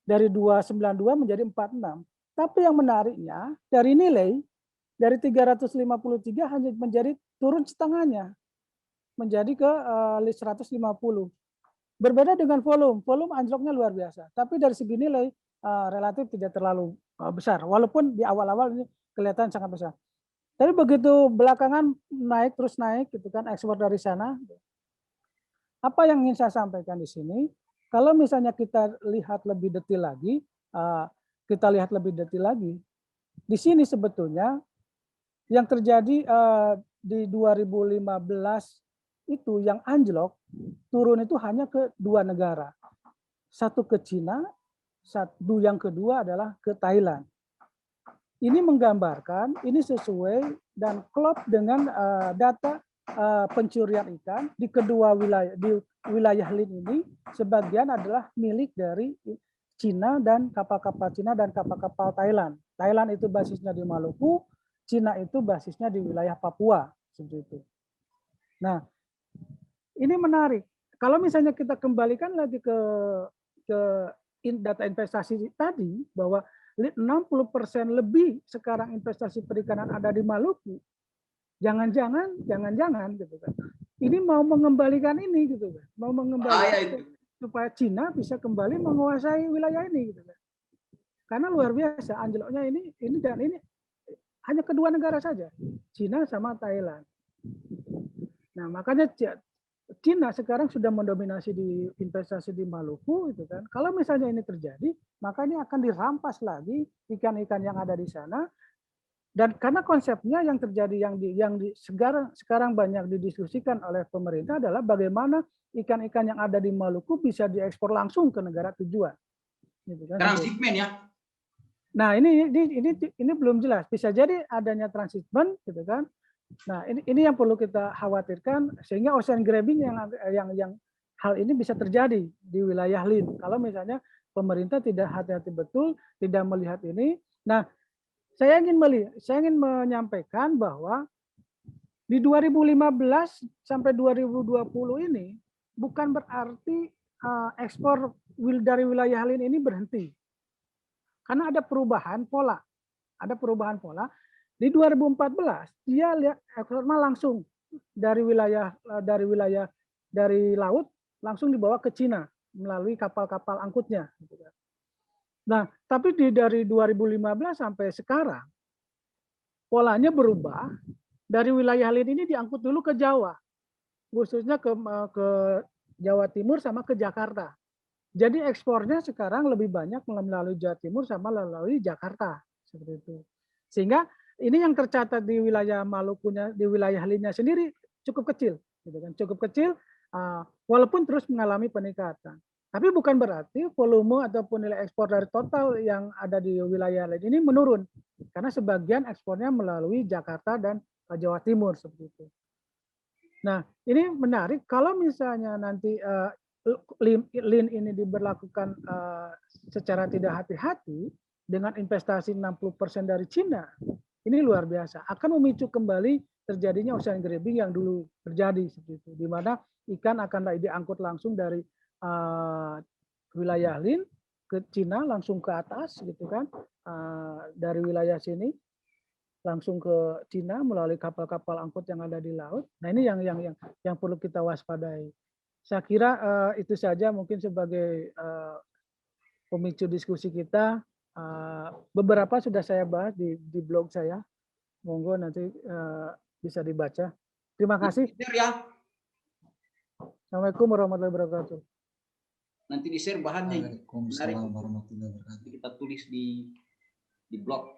Dari 292 menjadi 46. Tapi yang menariknya dari nilai dari 353 hanya menjadi turun setengahnya, menjadi ke 150. Berbeda dengan volume anjloknya luar biasa. Tapi dari segi nilai relatif tidak terlalu besar, walaupun di awal-awal ini kelihatan sangat besar. Tapi begitu belakangan terus naik, gitu kan, ekspor dari sana. Apa yang ingin saya sampaikan di sini? Kalau misalnya kita lihat lebih detail lagi, di sini sebetulnya yang terjadi di 2015 itu yang anjlok turun itu hanya ke 2 negara, satu ke Cina, yang kedua adalah ke Thailand. Ini menggambarkan, ini sesuai dan klop dengan data pencurian ikan di kedua wilayah, di wilayah LIN ini sebagian adalah milik dari Cina dan kapal-kapal Cina dan kapal-kapal Thailand. Thailand itu basisnya di Maluku, Cina itu basisnya di wilayah Papua, seperti itu. Nah, ini menarik. Kalau misalnya kita kembalikan lagi ke data investasi tadi, bahwa 60% lebih sekarang investasi perikanan ada di Maluku. Jangan-jangan gitu kan. Ini mau mengembalikan ini gitu kan. Mau mengembalikan supaya Cina bisa kembali menguasai wilayah ini gitu kan. Karena luar biasa anjloknya ini hanya kedua negara saja, Cina sama Thailand. Nah, makanya Cina sekarang sudah mendominasi di investasi di Maluku, itu kan. Kalau misalnya ini terjadi, maka ini akan dirampas lagi ikan-ikan yang ada di sana. Dan karena konsepnya yang terjadi sekarang banyak didiskusikan oleh pemerintah adalah bagaimana ikan-ikan yang ada di Maluku bisa diekspor langsung ke negara tujuan. Gitu kan. Transshipment ya. Nah, ini belum jelas. Bisa jadi adanya transshipment, gitu kan. Nah, ini yang perlu kita khawatirkan sehingga ocean grabbing yang hal ini bisa terjadi di wilayah LIN. Kalau misalnya pemerintah tidak hati-hati betul, tidak melihat ini. Nah, saya ingin menyampaikan bahwa di 2015 sampai 2020 ini bukan berarti ekspor dari wilayah LIN ini berhenti. Karena ada perubahan pola. Di 2014 dia lihat ekspornya langsung dari laut langsung dibawa ke Cina melalui kapal-kapal angkutnya. Nah, tapi dari 2015 sampai sekarang polanya berubah. Dari wilayah lain ini diangkut dulu ke Jawa, khususnya ke Jawa Timur sama ke Jakarta. Jadi ekspornya sekarang lebih banyak melalui Jawa Timur sama melalui Jakarta, seperti itu. Sehingga ini yang tercatat di wilayah Malukunya, di wilayah lainnya sendiri cukup kecil, gitu kan? Cukup kecil, walaupun terus mengalami peningkatan. Tapi bukan berarti volume ataupun nilai ekspor dari total yang ada di wilayah lain ini menurun, karena sebagian ekspornya melalui Jakarta dan Jawa Timur seperti itu. Nah, ini menarik kalau misalnya nanti Lean ini diberlakukan secara tidak hati-hati dengan investasi 60% dari Cina, ini luar biasa. Akan memicu kembali terjadinya ocean grabbing yang dulu terjadi seperti itu, di mana ikan akan diangkut langsung dari wilayah Lean ke Cina langsung ke atas, gitu kan, dari wilayah sini langsung ke Cina melalui kapal-kapal angkut yang ada di laut. Nah, ini yang perlu kita waspadai. Saya kira itu saja mungkin sebagai pemicu diskusi kita. Beberapa sudah saya bahas di blog saya. Monggo nanti bisa dibaca. Terima kasih. Ya, Assalamualaikum warahmatullahi wabarakatuh. nanti di-share bahannya. Waalaikumsalam warahmatullahi wabarakatuh. Kita tulis di blog.